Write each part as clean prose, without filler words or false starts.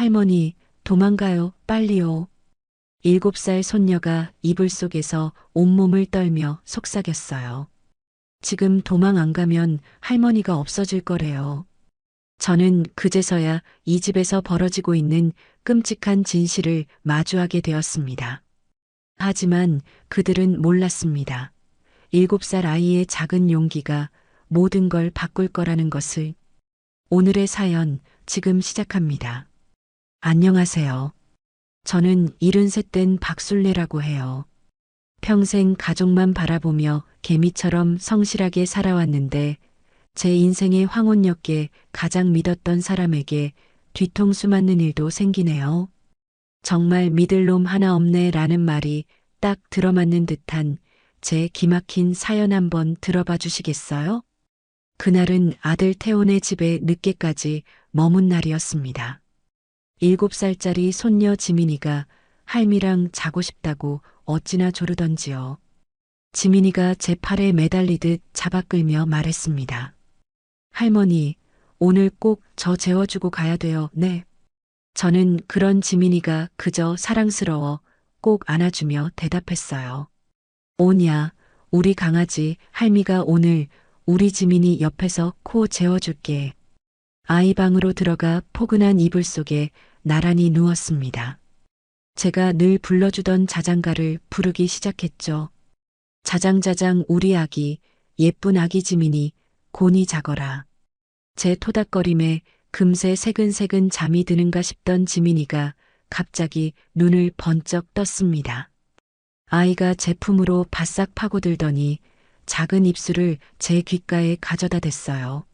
할머니, 도망가요, 빨리요. 7살 손녀가 이불 속에서 온몸을 떨며 속삭였어요. 지금 도망 안 가면 할머니가 없어질 거래요. 저는 그제서야 이 집에서 벌어지고 있는 끔찍한 진실을 마주하게 되었습니다. 하지만 그들은 몰랐습니다. 7살 아이의 작은 용기가 모든 걸 바꿀 거라는 것을. 오늘의 사연 지금 시작합니다. 안녕하세요. 저는 73된 박술래라고 해요. 평생 가족만 바라보며 개미처럼 성실하게 살아왔는데 제 인생의 황혼역계 가장 믿었던 사람에게 뒤통수 맞는 일도 생기네요. 정말 믿을 놈 하나 없네 라는 말이 딱 들어맞는 듯한 제 기막힌 사연 한번 들어봐 주시겠어요? 그날은 아들 태훈의 집에 늦게까지 머문 날이었습니다. 7살짜리 손녀 지민이가 할미랑 자고 싶다고 어찌나 조르던지요. 지민이가 제 팔에 매달리듯 잡아 끌며 말했습니다. 할머니, 오늘 꼭 저 재워주고 가야 돼요. 네. 저는 그런 지민이가 그저 사랑스러워 꼭 안아주며 대답했어요. 오냐, 우리 강아지 할미가 오늘 우리 지민이 옆에서 코 재워줄게. 아이 방으로 들어가 포근한 이불 속에 나란히 누웠습니다. 제가 늘 불러주던 자장가를 부르기 시작했죠. 자장자장 우리 아기, 예쁜 아기 지민이 곤히 자거라. 제 토닥거림에 금세 새근새근 잠이 드는가 싶던 지민이가 갑자기 눈을 번쩍 떴습니다. 아이가 제 품으로 바싹 파고들더니 작은 입술을 제 귓가에 가져다 댔어요.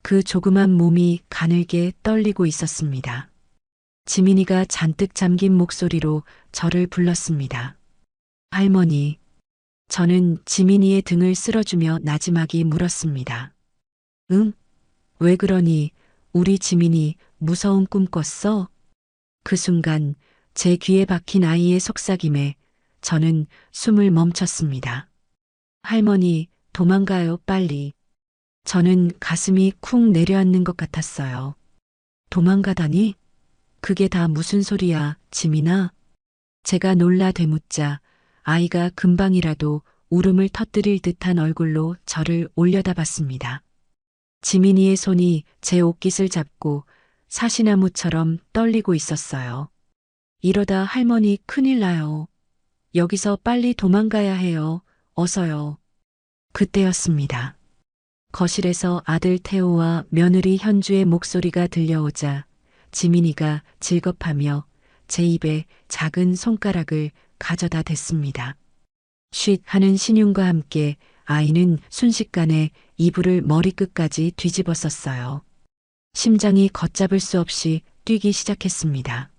그 조그만 몸이 가늘게 떨리고 있었습니다. 지민이가 잔뜩 잠긴 목소리로 저를 불렀습니다. 할머니. 저는 지민이의 등을 쓸어주며 나지막이 물었습니다. 응? 왜 그러니? 우리 지민이 무서운 꿈 꿨어? 그 순간 제 귀에 박힌 아이의 속삭임에 저는 숨을 멈췄습니다. 할머니, 도망가요, 빨리. 저는 가슴이 쿵 내려앉는 것 같았어요. 도망가다니? 그게 다 무슨 소리야, 지민아? 제가 놀라 되묻자 아이가 금방이라도 울음을 터뜨릴 듯한 얼굴로 저를 올려다봤습니다. 지민이의 손이 제 옷깃을 잡고 사시나무처럼 떨리고 있었어요. 이러다 할머니 큰일 나요. 여기서 빨리 도망가야 해요. 어서요. 그때였습니다. 거실에서 아들 태호와 며느리 현주의 목소리가 들려오자 지민이가 질겁하며 제 입에 작은 손가락을 가져다 댔습니다. 쉿 하는 신용과 함께 아이는 순식간에 이불을 머리끝까지 뒤집었었어요. 심장이 걷잡을 수 없이 뛰기 시작했습니다.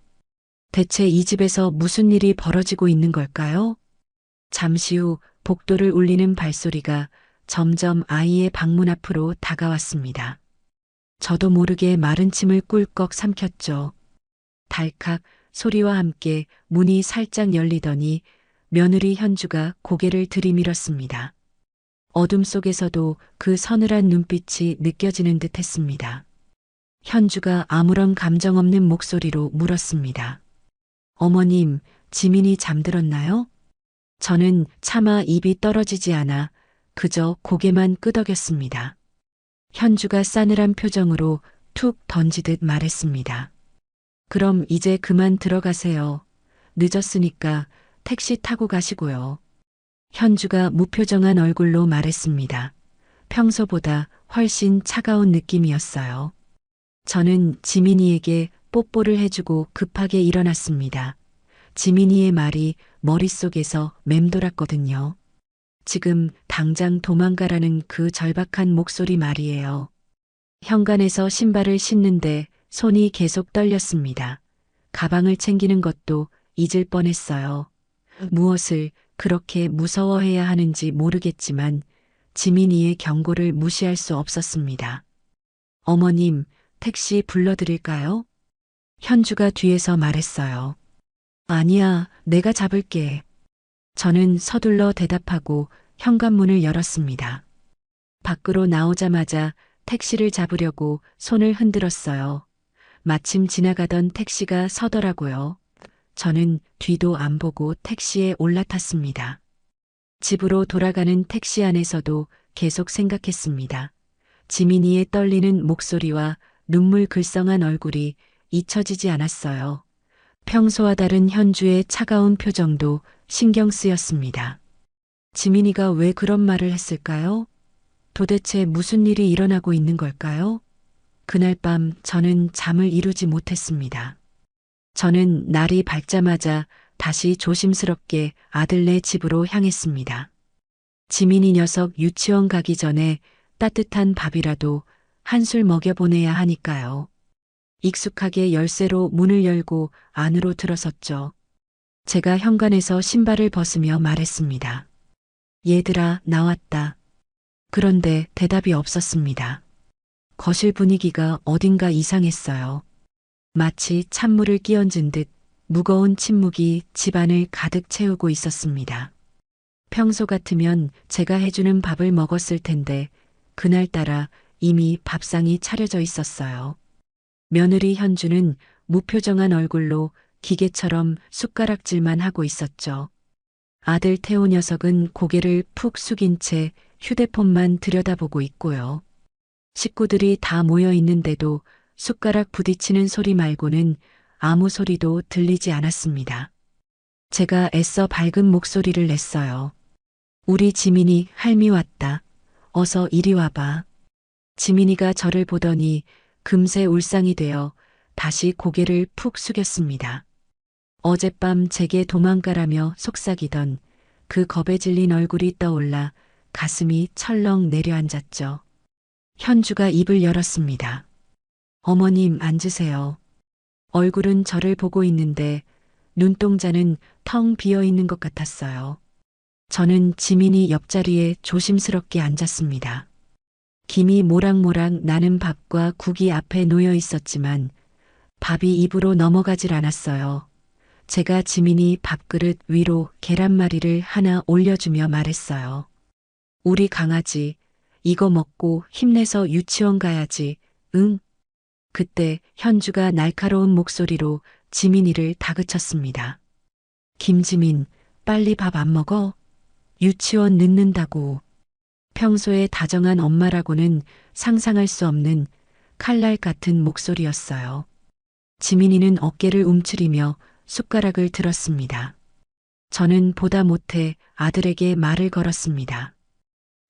대체 이 집에서 무슨 일이 벌어지고 있는 걸까요? 잠시 후 복도를 울리는 발소리가 점점 아이의 방문 앞으로 다가왔습니다. 저도 모르게 마른 침을 꿀꺽 삼켰죠. 달칵 소리와 함께 문이 살짝 열리더니 며느리 현주가 고개를 들이밀었습니다. 어둠 속에서도 그 서늘한 눈빛이 느껴지는 듯 했습니다. 현주가 아무런 감정 없는 목소리로 물었습니다. 어머님, 지민이 잠들었나요? 저는 차마 입이 떨어지지 않아 그저 고개만 끄덕였습니다. 현주가 싸늘한 표정으로 툭 던지듯 말했습니다. 그럼 이제 그만 들어가세요. 늦었으니까 택시 타고 가시고요. 현주가 무표정한 얼굴로 말했습니다. 평소보다 훨씬 차가운 느낌이었어요. 저는 지민이에게 뽀뽀를 해주고 급하게 일어났습니다. 지민이의 말이 머릿속에서 맴돌았거든요. 지금 당장 도망가라는 그 절박한 목소리 말이에요. 현관에서 신발을 신는데 손이 계속 떨렸습니다. 가방을 챙기는 것도 잊을 뻔했어요. 무엇을 그렇게 무서워해야 하는지 모르겠지만 지민이의 경고를 무시할 수 없었습니다. 어머님, 택시 불러드릴까요? 현주가 뒤에서 말했어요. 아니야, 내가 잡을게. 저는 서둘러 대답하고 현관문을 열었습니다. 밖으로 나오자마자 택시를 잡으려고 손을 흔들었어요. 마침 지나가던 택시가 서더라고요. 저는 뒤도 안 보고 택시에 올라탔습니다. 집으로 돌아가는 택시 안에서도 계속 생각했습니다. 지민이의 떨리는 목소리와 눈물 글썽한 얼굴이 잊혀지지 않았어요. 평소와 다른 현주의 차가운 표정도 신경 쓰였습니다. 지민이가 왜 그런 말을 했을까요? 도대체 무슨 일이 일어나고 있는 걸까요? 그날 밤 저는 잠을 이루지 못했습니다. 저는 날이 밝자마자 다시 조심스럽게 아들네 집으로 향했습니다. 지민이 녀석 유치원 가기 전에 따뜻한 밥이라도 한술 먹여보내야 하니까요. 익숙하게 열쇠로 문을 열고 안으로 들어섰죠. 제가 현관에서 신발을 벗으며 말했습니다. 얘들아, 나왔다. 그런데 대답이 없었습니다. 거실 분위기가 어딘가 이상했어요. 마치 찬물을 끼얹은 듯 무거운 침묵이 집안을 가득 채우고 있었습니다. 평소 같으면 제가 해주는 밥을 먹었을 텐데 그날따라 이미 밥상이 차려져 있었어요. 며느리 현주는 무표정한 얼굴로 기계처럼 숟가락질만 하고 있었죠. 아들 태호 녀석은 고개를 푹 숙인 채 휴대폰만 들여다보고 있고요. 식구들이 다 모여 있는데도 숟가락 부딪히는 소리 말고는 아무 소리도 들리지 않았습니다. 제가 애써 밝은 목소리를 냈어요. 우리 지민이 할미 왔다. 어서 이리 와봐. 지민이가 저를 보더니 금세 울상이 되어 다시 고개를 푹 숙였습니다. 어젯밤 제게 도망가라며 속삭이던 그 겁에 질린 얼굴이 떠올라 가슴이 철렁 내려앉았죠. 현주가 입을 열었습니다. 어머님 앉으세요. 얼굴은 저를 보고 있는데 눈동자는 텅 비어 있는 것 같았어요. 저는 지민이 옆자리에 조심스럽게 앉았습니다. 김이 모락모락 나는 밥과 국이 앞에 놓여 있었지만 밥이 입으로 넘어가질 않았어요. 제가 지민이 밥그릇 위로 계란말이를 하나 올려주며 말했어요. 우리 강아지, 이거 먹고 힘내서 유치원 가야지, 응? 그때 현주가 날카로운 목소리로 지민이를 다그쳤습니다. 김지민, 빨리 밥 안 먹어? 유치원 늦는다고. 평소에 다정한 엄마라고는 상상할 수 없는 칼날 같은 목소리였어요. 지민이는 어깨를 움츠리며 숟가락을 들었습니다. 저는 보다 못해 아들에게 말을 걸었습니다.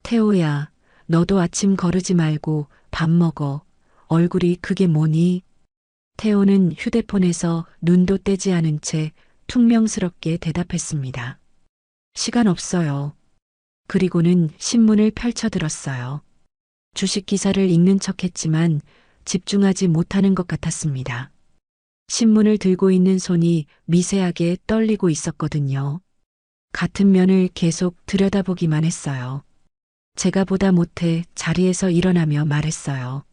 태호야, 너도 아침 거르지 말고 밥 먹어. 얼굴이 그게 뭐니? 태호는 휴대폰에서 눈도 떼지 않은 채 퉁명스럽게 대답했습니다. 시간 없어요. 그리고는 신문을 펼쳐들었어요. 주식 기사를 읽는 척했지만 집중하지 못하는 것 같았습니다. 신문을 들고 있는 손이 미세하게 떨리고 있었거든요. 같은 면을 계속 들여다보기만 했어요. 제가 보다 못해 자리에서 일어나며 말했어요.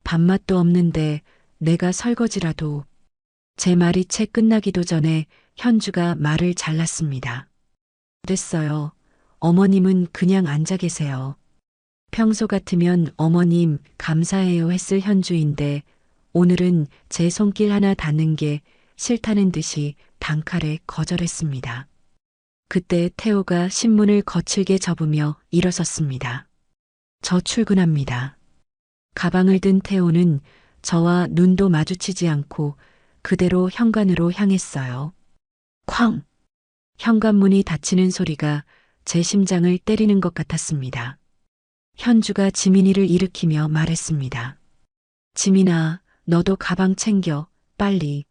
밥맛도 없는데 내가 설거지라도. 제 말이 채 끝나기도 전에 현주가 말을 잘랐습니다. 그랬어요. 어머님은 그냥 앉아 계세요. 평소 같으면 어머님 감사해요 했을 현주인데 오늘은 제 손길 하나 닿는 게 싫다는 듯이 단칼에 거절했습니다. 그때 태호가 신문을 거칠게 접으며 일어섰습니다. 저 출근합니다. 가방을 든 태호는 저와 눈도 마주치지 않고 그대로 현관으로 향했어요. 쾅! 현관문이 닫히는 소리가 제 심장을 때리는 것 같았습니다. 현주가 지민이를 일으키며 말했습니다. 지민아, 너도 가방 챙겨, 빨리.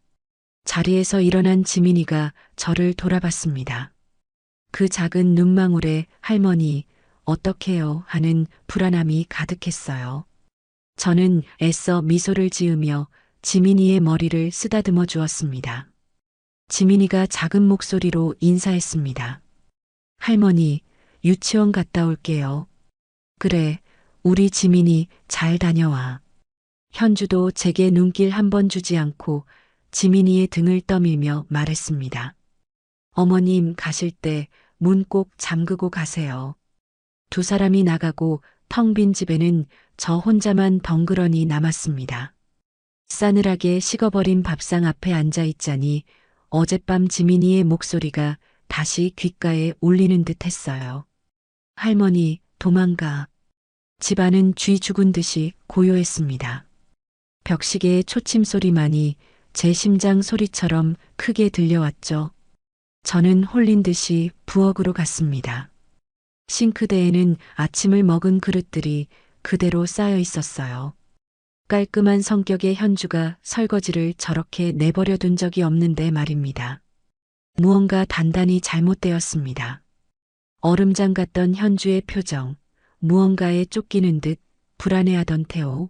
자리에서 일어난 지민이가 저를 돌아봤습니다. 그 작은 눈망울에 할머니, 어떡해요 하는 불안함이 가득했어요. 저는 애써 미소를 지으며 지민이의 머리를 쓰다듬어 주었습니다. 지민이가 작은 목소리로 인사했습니다. 할머니, 유치원 갔다 올게요. 그래, 우리 지민이 잘 다녀와. 현주도 제게 눈길 한 번 주지 않고 지민이의 등을 떠밀며 말했습니다. 어머님 가실 때 문 꼭 잠그고 가세요. 두 사람이 나가고 텅 빈 집에는 저 혼자만 덩그러니 남았습니다. 싸늘하게 식어버린 밥상 앞에 앉아 있자니 어젯밤 지민이의 목소리가 다시 귓가에 울리는 듯 했어요. 할머니, 도망가. 집안은 쥐 죽은 듯이 고요했습니다. 벽시계의 초침 소리만이 제 심장 소리처럼 크게 들려왔죠. 저는 홀린 듯이 부엌으로 갔습니다. 싱크대에는 아침을 먹은 그릇들이 그대로 쌓여 있었어요. 깔끔한 성격의 현주가 설거지를 저렇게 내버려 둔 적이 없는데 말입니다. 무언가 단단히 잘못되었습니다. 얼음장 같던 현주의 표정, 무언가에 쫓기는 듯 불안해하던 태호,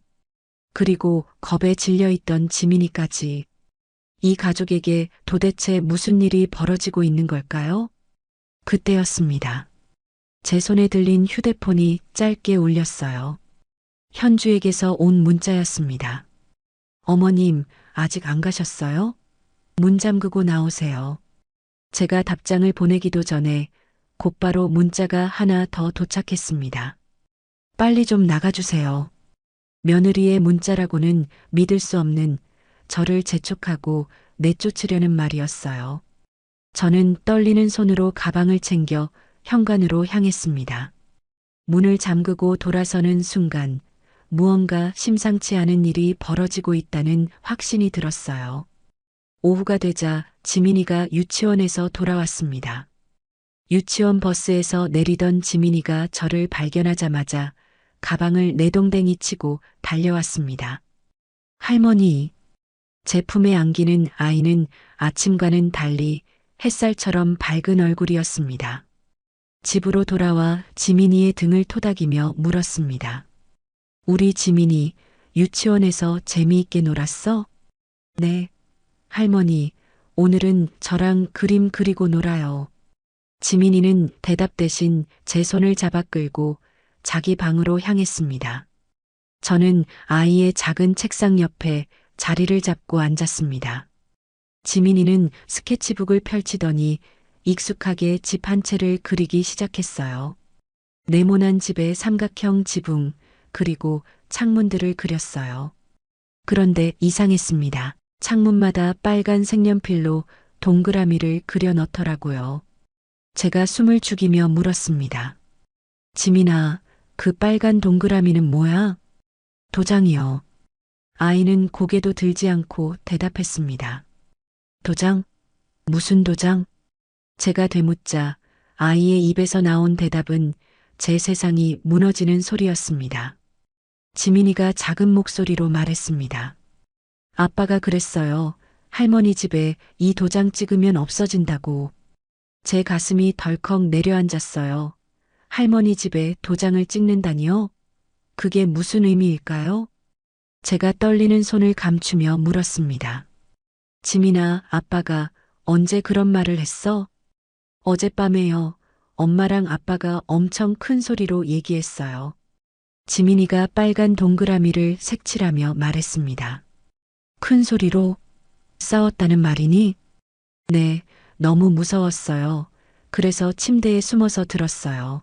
그리고 겁에 질려있던 지민이까지. 이 가족에게 도대체 무슨 일이 벌어지고 있는 걸까요? 그때였습니다. 제 손에 들린 휴대폰이 짧게 울렸어요. 현주에게서 온 문자였습니다. 어머님, 아직 안 가셨어요? 문 잠그고 나오세요. 제가 답장을 보내기도 전에 곧바로 문자가 하나 더 도착했습니다. 빨리 좀 나가주세요. 며느리의 문자라고는 믿을 수 없는 저를 재촉하고 내쫓으려는 말이었어요. 저는 떨리는 손으로 가방을 챙겨 현관으로 향했습니다. 문을 잠그고 돌아서는 순간 무언가 심상치 않은 일이 벌어지고 있다는 확신이 들었어요. 오후가 되자 지민이가 유치원에서 돌아왔습니다. 유치원 버스에서 내리던 지민이가 저를 발견하자마자 가방을 내동댕이 치고 달려왔습니다. 할머니. 제 품에 안기는 아이는 아침과는 달리 햇살처럼 밝은 얼굴이었습니다. 집으로 돌아와 지민이의 등을 토닥이며 물었습니다. 우리 지민이 유치원에서 재미있게 놀았어? 네. 할머니, 오늘은 저랑 그림 그리고 놀아요. 지민이는 대답 대신 제 손을 잡아 끌고 자기 방으로 향했습니다. 저는 아이의 작은 책상 옆에 자리를 잡고 앉았습니다. 지민이는 스케치북을 펼치더니 익숙하게 집 한 채를 그리기 시작했어요. 네모난 집의 삼각형 지붕, 그리고 창문들을 그렸어요. 그런데 이상했습니다. 창문마다 빨간 색연필로 동그라미를 그려 넣더라고요. 제가 숨을 죽이며 물었습니다. 지민아, 그 빨간 동그라미는 뭐야? 도장이요. 아이는 고개도 들지 않고 대답했습니다. 도장? 무슨 도장? 제가 되묻자 아이의 입에서 나온 대답은 제 세상이 무너지는 소리였습니다. 지민이가 작은 목소리로 말했습니다. 아빠가 그랬어요. 할머니 집에 이 도장 찍으면 없어진다고. 제 가슴이 덜컥 내려앉았어요. 할머니 집에 도장을 찍는다니요? 그게 무슨 의미일까요? 제가 떨리는 손을 감추며 물었습니다. 지민아, 아빠가 언제 그런 말을 했어? 어젯밤에요. 엄마랑 아빠가 엄청 큰 소리로 얘기했어요. 지민이가 빨간 동그라미를 색칠하며 말했습니다. 큰 소리로? 싸웠다는 말이니? 네, 너무 무서웠어요. 그래서 침대에 숨어서 들었어요.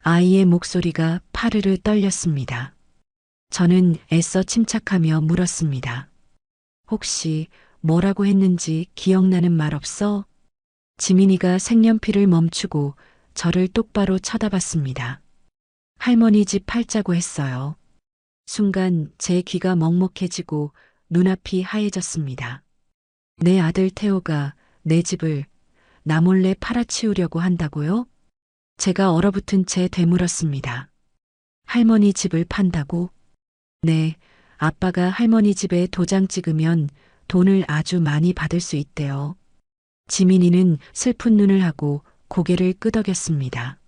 아이의 목소리가 파르르 떨렸습니다. 저는 애써 침착하며 물었습니다. 혹시 뭐라고 했는지 기억나는 말 없어? 지민이가 색연필을 멈추고 저를 똑바로 쳐다봤습니다. 할머니 집 팔자고 했어요. 순간 제 귀가 먹먹해지고 눈앞이 하얘졌습니다. 내 아들 태호가 내 집을 나 몰래 팔아치우려고 한다고요? 제가 얼어붙은 채 되물었습니다. 할머니 집을 판다고? 네, 아빠가 할머니 집에 도장 찍으면 돈을 아주 많이 받을 수 있대요. 지민이는 슬픈 눈을 하고 고개를 끄덕였습니다.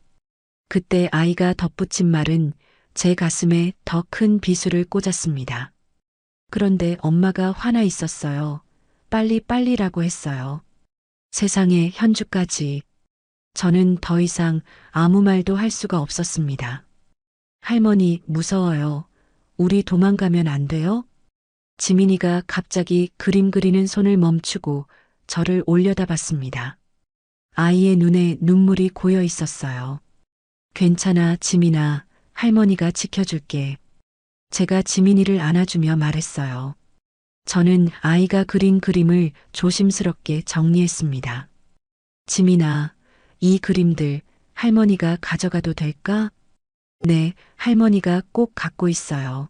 그때 아이가 덧붙인 말은 제 가슴에 더 큰 비수를 꽂았습니다. 그런데 엄마가 화나 있었어요. 빨리라고 했어요. 세상에 현주까지. 저는 더 이상 아무 말도 할 수가 없었습니다. 할머니, 무서워요. 우리 도망가면 안 돼요? 지민이가 갑자기 그림 그리는 손을 멈추고 저를 올려다봤습니다. 아이의 눈에 눈물이 고여 있었어요. 괜찮아, 지민아. 할머니가 지켜줄게. 제가 지민이를 안아주며 말했어요. 저는 아이가 그린 그림을 조심스럽게 정리했습니다. 지민아, 이 그림들 할머니가 가져가도 될까? 네, 할머니가 꼭 갖고 있어요.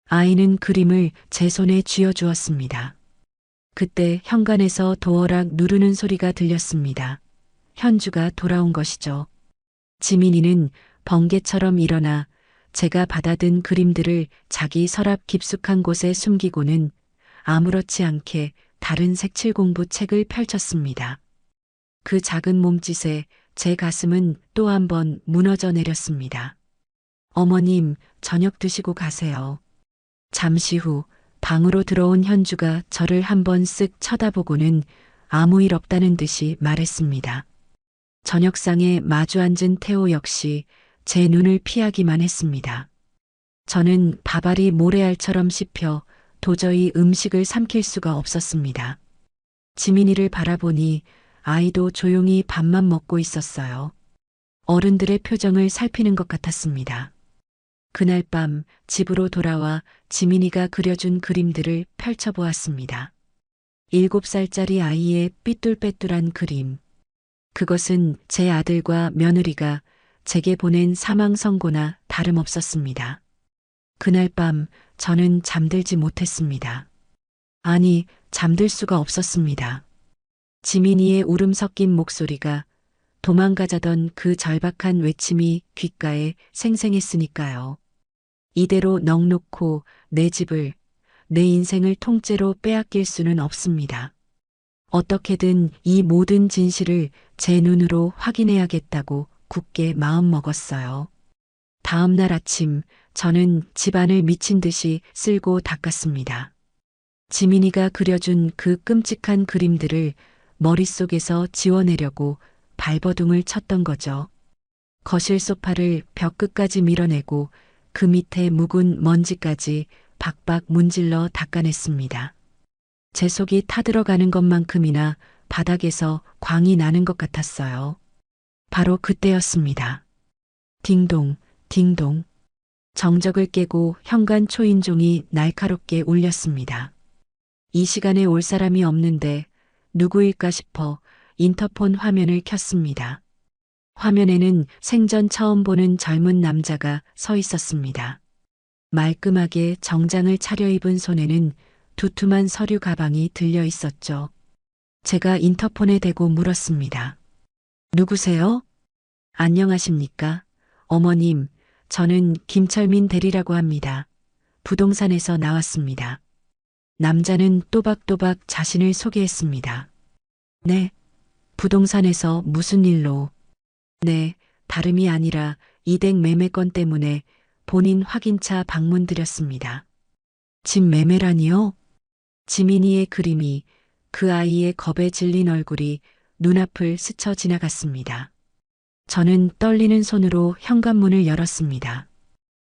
아이는 그림을 제 손에 쥐어주었습니다. 그때 현관에서 도어락 누르는 소리가 들렸습니다. 현주가 돌아온 것이죠. 지민이는 번개처럼 일어나 제가 받아든 그림들을 자기 서랍 깊숙한 곳에 숨기고는 아무렇지 않게 다른 색칠 공부 책을 펼쳤습니다. 그 작은 몸짓에 제 가슴은 또 한 번 무너져 내렸습니다. 어머님, 저녁 드시고 가세요. 잠시 후 방으로 들어온 현주가 저를 한번 쓱 쳐다보고는 아무 일 없다는 듯이 말했습니다. 저녁상에 마주 앉은 태호 역시 제 눈을 피하기만 했습니다. 저는 밥알이 모래알처럼 씹혀 도저히 음식을 삼킬 수가 없었습니다. 지민이를 바라보니 아이도 조용히 밥만 먹고 있었어요. 어른들의 표정을 살피는 것 같았습니다. 그날 밤 집으로 돌아와 지민이가 그려준 그림들을 펼쳐보았습니다. 7살짜리 아이의 삐뚤빼뚤한 그림. 그것은 제 아들과 며느리가 제게 보낸 사망 선고나 다름없었습니다. 그날 밤 저는 잠들지 못했습니다. 아니, 잠들 수가 없었습니다. 지민이의 울음 섞인 목소리가 도망가자던 그 절박한 외침이 귓가에 생생했으니까요. 이대로 넋놓고 내 집을, 내 인생을 통째로 빼앗길 수는 없습니다. 어떻게든 이 모든 진실을 제 눈으로 확인해야겠다고 굳게 마음먹었어요. 다음 날 아침 저는 집안을 미친 듯이 쓸고 닦았습니다. 지민이가 그려준 그 끔찍한 그림들을 머릿속에서 지워내려고 발버둥을 쳤던 거죠. 거실 소파를 벽 끝까지 밀어내고 그 밑에 묵은 먼지까지 박박 문질러 닦아냈습니다. 제 속이 타들어가는 것만큼이나 바닥에서 광이 나는 것 같았어요. 바로 그때였습니다. 딩동, 딩동. 정적을 깨고 현관 초인종이 날카롭게 울렸습니다. 이 시간에 올 사람이 없는데 누구일까 싶어 인터폰 화면을 켰습니다. 화면에는 생전 처음 보는 젊은 남자가 서 있었습니다. 말끔하게 정장을 차려입은 손에는 두툼한 서류 가방이 들려 있었죠. 제가 인터폰에 대고 물었습니다. 누구세요? 안녕하십니까? 어머님, 저는 김철민 대리라고 합니다. 부동산에서 나왔습니다. 남자는 또박또박 자신을 소개했습니다. 네, 부동산에서 무슨 일로? 네, 다름이 아니라 이댁 매매건 때문에 본인 확인차 방문 드렸습니다. 집 매매라니요? 지민이의 그림이, 그 아이의 겁에 질린 얼굴이 눈앞을 스쳐 지나갔습니다. 저는 떨리는 손으로 현관문을 열었습니다.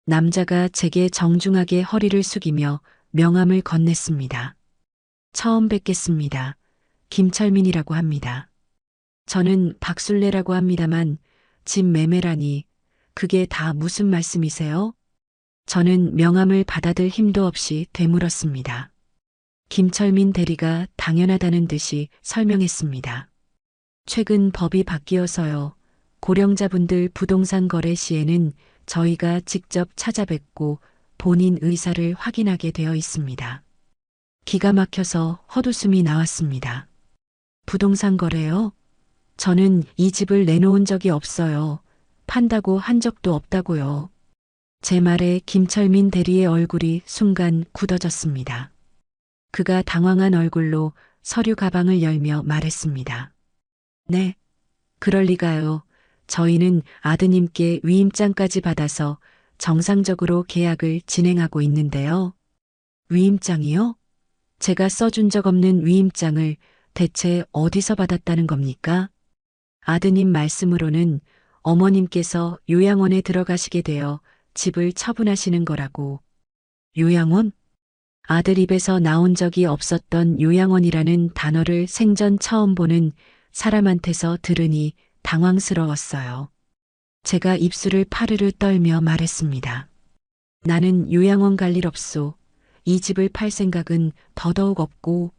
남자가 제게 정중하게 허리를 숙이며 명함을 건넸습니다. 처음 뵙겠습니다. 김철민이라고 합니다. 저는 박술래라고 합니다만 집 매매라니 그게 다 무슨 말씀이세요? 저는 명함을 받아들 힘도 없이 되물었습니다. 김철민 대리가 당연하다는 듯이 설명했습니다. 최근 법이 바뀌어서요. 고령자분들 부동산 거래 시에는 저희가 직접 찾아뵙고 본인 의사를 확인하게 되어 있습니다. 기가 막혀서 헛웃음이 나왔습니다. 부동산 거래요? 저는 이 집을 내놓은 적이 없어요. 판다고 한 적도 없다고요. 제 말에 김철민 대리의 얼굴이 순간 굳어졌습니다. 그가 당황한 얼굴로 서류 가방을 열며 말했습니다. 네, 그럴 리가요. 저희는 아드님께 위임장까지 받아서 정상적으로 계약을 진행하고 있는데요. 위임장이요? 제가 써준 적 없는 위임장을 대체 어디서 받았다는 겁니까? 아드님 말씀으로는 어머님께서 요양원에 들어가시게 되어 집을 처분하시는 거라고. 요양원? 아들 입에서 나온 적이 없었던 요양원이라는 단어를 생전 처음 보는 사람한테서 들으니 당황스러웠어요. 제가 입술을 파르르 떨며 말했습니다. 나는 요양원 갈 일 없소. 이 집을 팔 생각은 더더욱 없고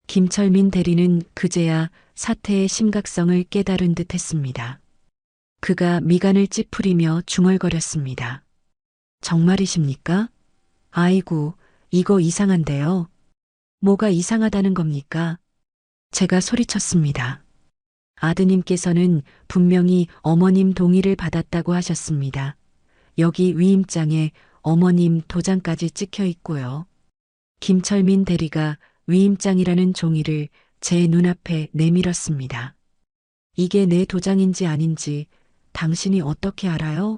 김철민 대리는 그제야 사태의 심각성을 깨달은 듯 했습니다. 그가 미간을 찌푸리며 중얼거렸습니다. 정말이십니까? 아이고, 이거 이상한데요. 뭐가 이상하다는 겁니까? 제가 소리쳤습니다. 아드님께서는 분명히 어머님 동의를 받았다고 하셨습니다. 여기 위임장에 어머님 도장까지 찍혀 있고요. 김철민 대리가 위임장이라는 종이를 제 눈앞에 내밀었습니다. 이게 내 도장인지 아닌지 당신이 어떻게 알아요?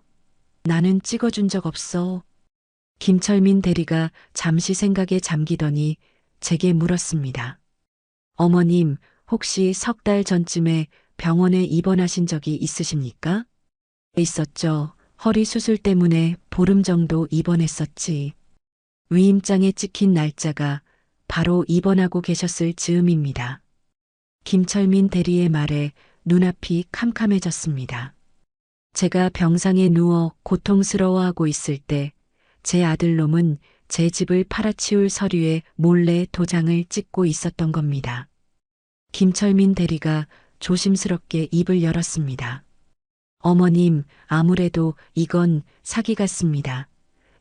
나는 찍어준 적 없어. 김철민 대리가 잠시 생각에 잠기더니 제게 물었습니다. 어머님, 혹시 석 달 전쯤에 병원에 입원하신 적이 있으십니까? 있었죠. 허리 수술 때문에 보름 정도 입원했었지. 위임장에 찍힌 날짜가 바로 입원하고 계셨을 즈음입니다. 김철민 대리의 말에 눈앞이 캄캄해졌습니다. 제가 병상에 누워 고통스러워하고 있을 때 제 아들놈은 제 집을 팔아치울 서류에 몰래 도장을 찍고 있었던 겁니다. 김철민 대리가 조심스럽게 입을 열었습니다. 어머님, 아무래도 이건 사기 같습니다.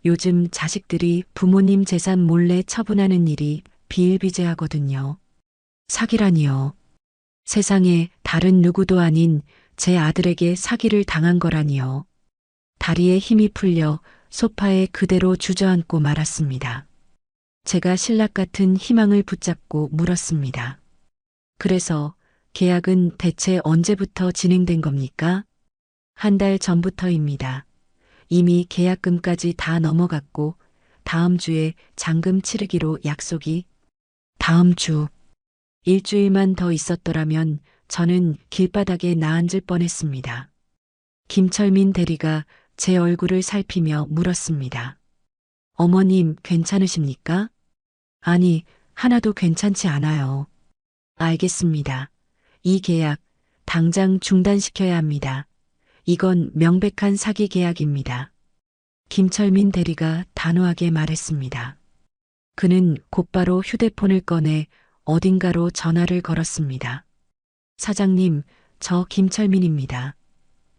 요즘 자식들이 부모님 재산 몰래 처분하는 일이 비일비재하거든요. 사기라니요. 세상에 다른 누구도 아닌 제 아들에게 사기를 당한 거라니요. 다리에 힘이 풀려 소파에 그대로 주저앉고 말았습니다. 제가 신락 같은 희망을 붙잡고 물었습니다. 그래서 계약은 대체 언제부터 진행된 겁니까? 한 달 전부터입니다. 이미 계약금까지 다 넘어갔고 다음 주에 잔금 치르기로 약속이. 다음 주. 일주일만 더 있었더라면 저는 길바닥에 나앉을 뻔했습니다. 김철민 대리가 제 얼굴을 살피며 물었습니다. 어머님, 괜찮으십니까? 아니, 하나도 괜찮지 않아요. 알겠습니다. 이 계약 당장 중단시켜야 합니다. 이건 명백한 사기 계약입니다. 김철민 대리가 단호하게 말했습니다. 그는 곧바로 휴대폰을 꺼내 어딘가로 전화를 걸었습니다. 사장님, 저 김철민입니다.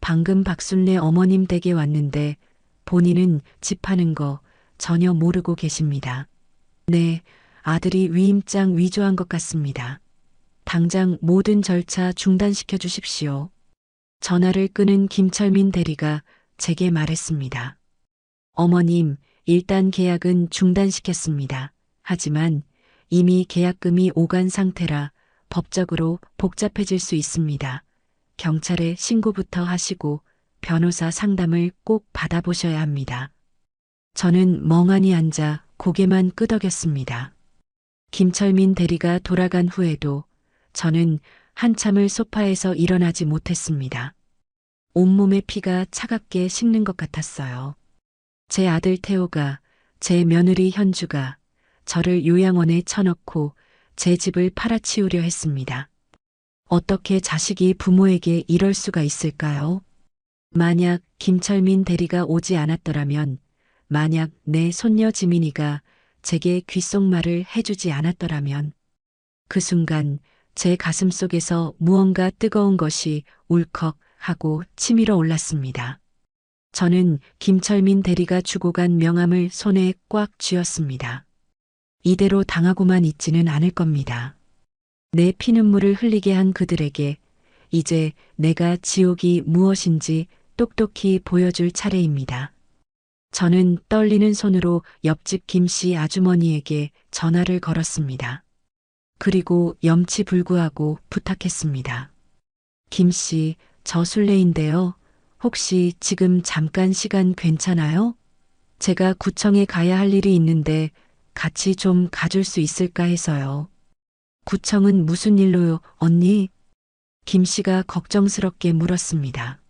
방금 박순례 어머님 댁에 왔는데 본인은 집 파는 거 전혀 모르고 계십니다. 네, 아들이 위임장 위조한 것 같습니다. 당장 모든 절차 중단시켜 주십시오. 전화를 끊은 김철민 대리가 제게 말했습니다. 어머님, 일단 계약은 중단시켰습니다. 하지만 이미 계약금이 오간 상태라 법적으로 복잡해질 수 있습니다. 경찰에 신고부터 하시고 변호사 상담을 꼭 받아보셔야 합니다. 저는 멍하니 앉아 고개만 끄덕였습니다. 김철민 대리가 돌아간 후에도 저는 한참을 소파에서 일어나지 못했습니다. 온몸의 피가 차갑게 식는 것 같았어요. 제 아들 태호가, 제 며느리 현주가 저를 요양원에 쳐넣고 제 집을 팔아치우려 했습니다. 어떻게 자식이 부모에게 이럴 수가 있을까요? 만약 김철민 대리가 오지 않았더라면, 만약 내 손녀 지민이가 제게 귓속말을 해주지 않았더라면, 그 순간 제 가슴 속에서 무언가 뜨거운 것이 울컥 하고 치밀어 올랐습니다. 저는 김철민 대리가 주고 간 명함을 손에 꽉 쥐었습니다. 이대로 당하고만 있지는 않을 겁니다. 내 피눈물을 흘리게 한 그들에게 이제 내가 지옥이 무엇인지 똑똑히 보여줄 차례입니다. 저는 떨리는 손으로 옆집 김씨 아주머니에게 전화를 걸었습니다. 그리고 염치불구하고 부탁했습니다. 김씨, 저 순례인데요. 혹시 지금 잠깐 시간 괜찮아요? 제가 구청에 가야 할 일이 있는데 같이 좀 가줄 수 있을까 해서요. 구청은 무슨 일로요, 언니? 김 씨가 걱정스럽게 물었습니다.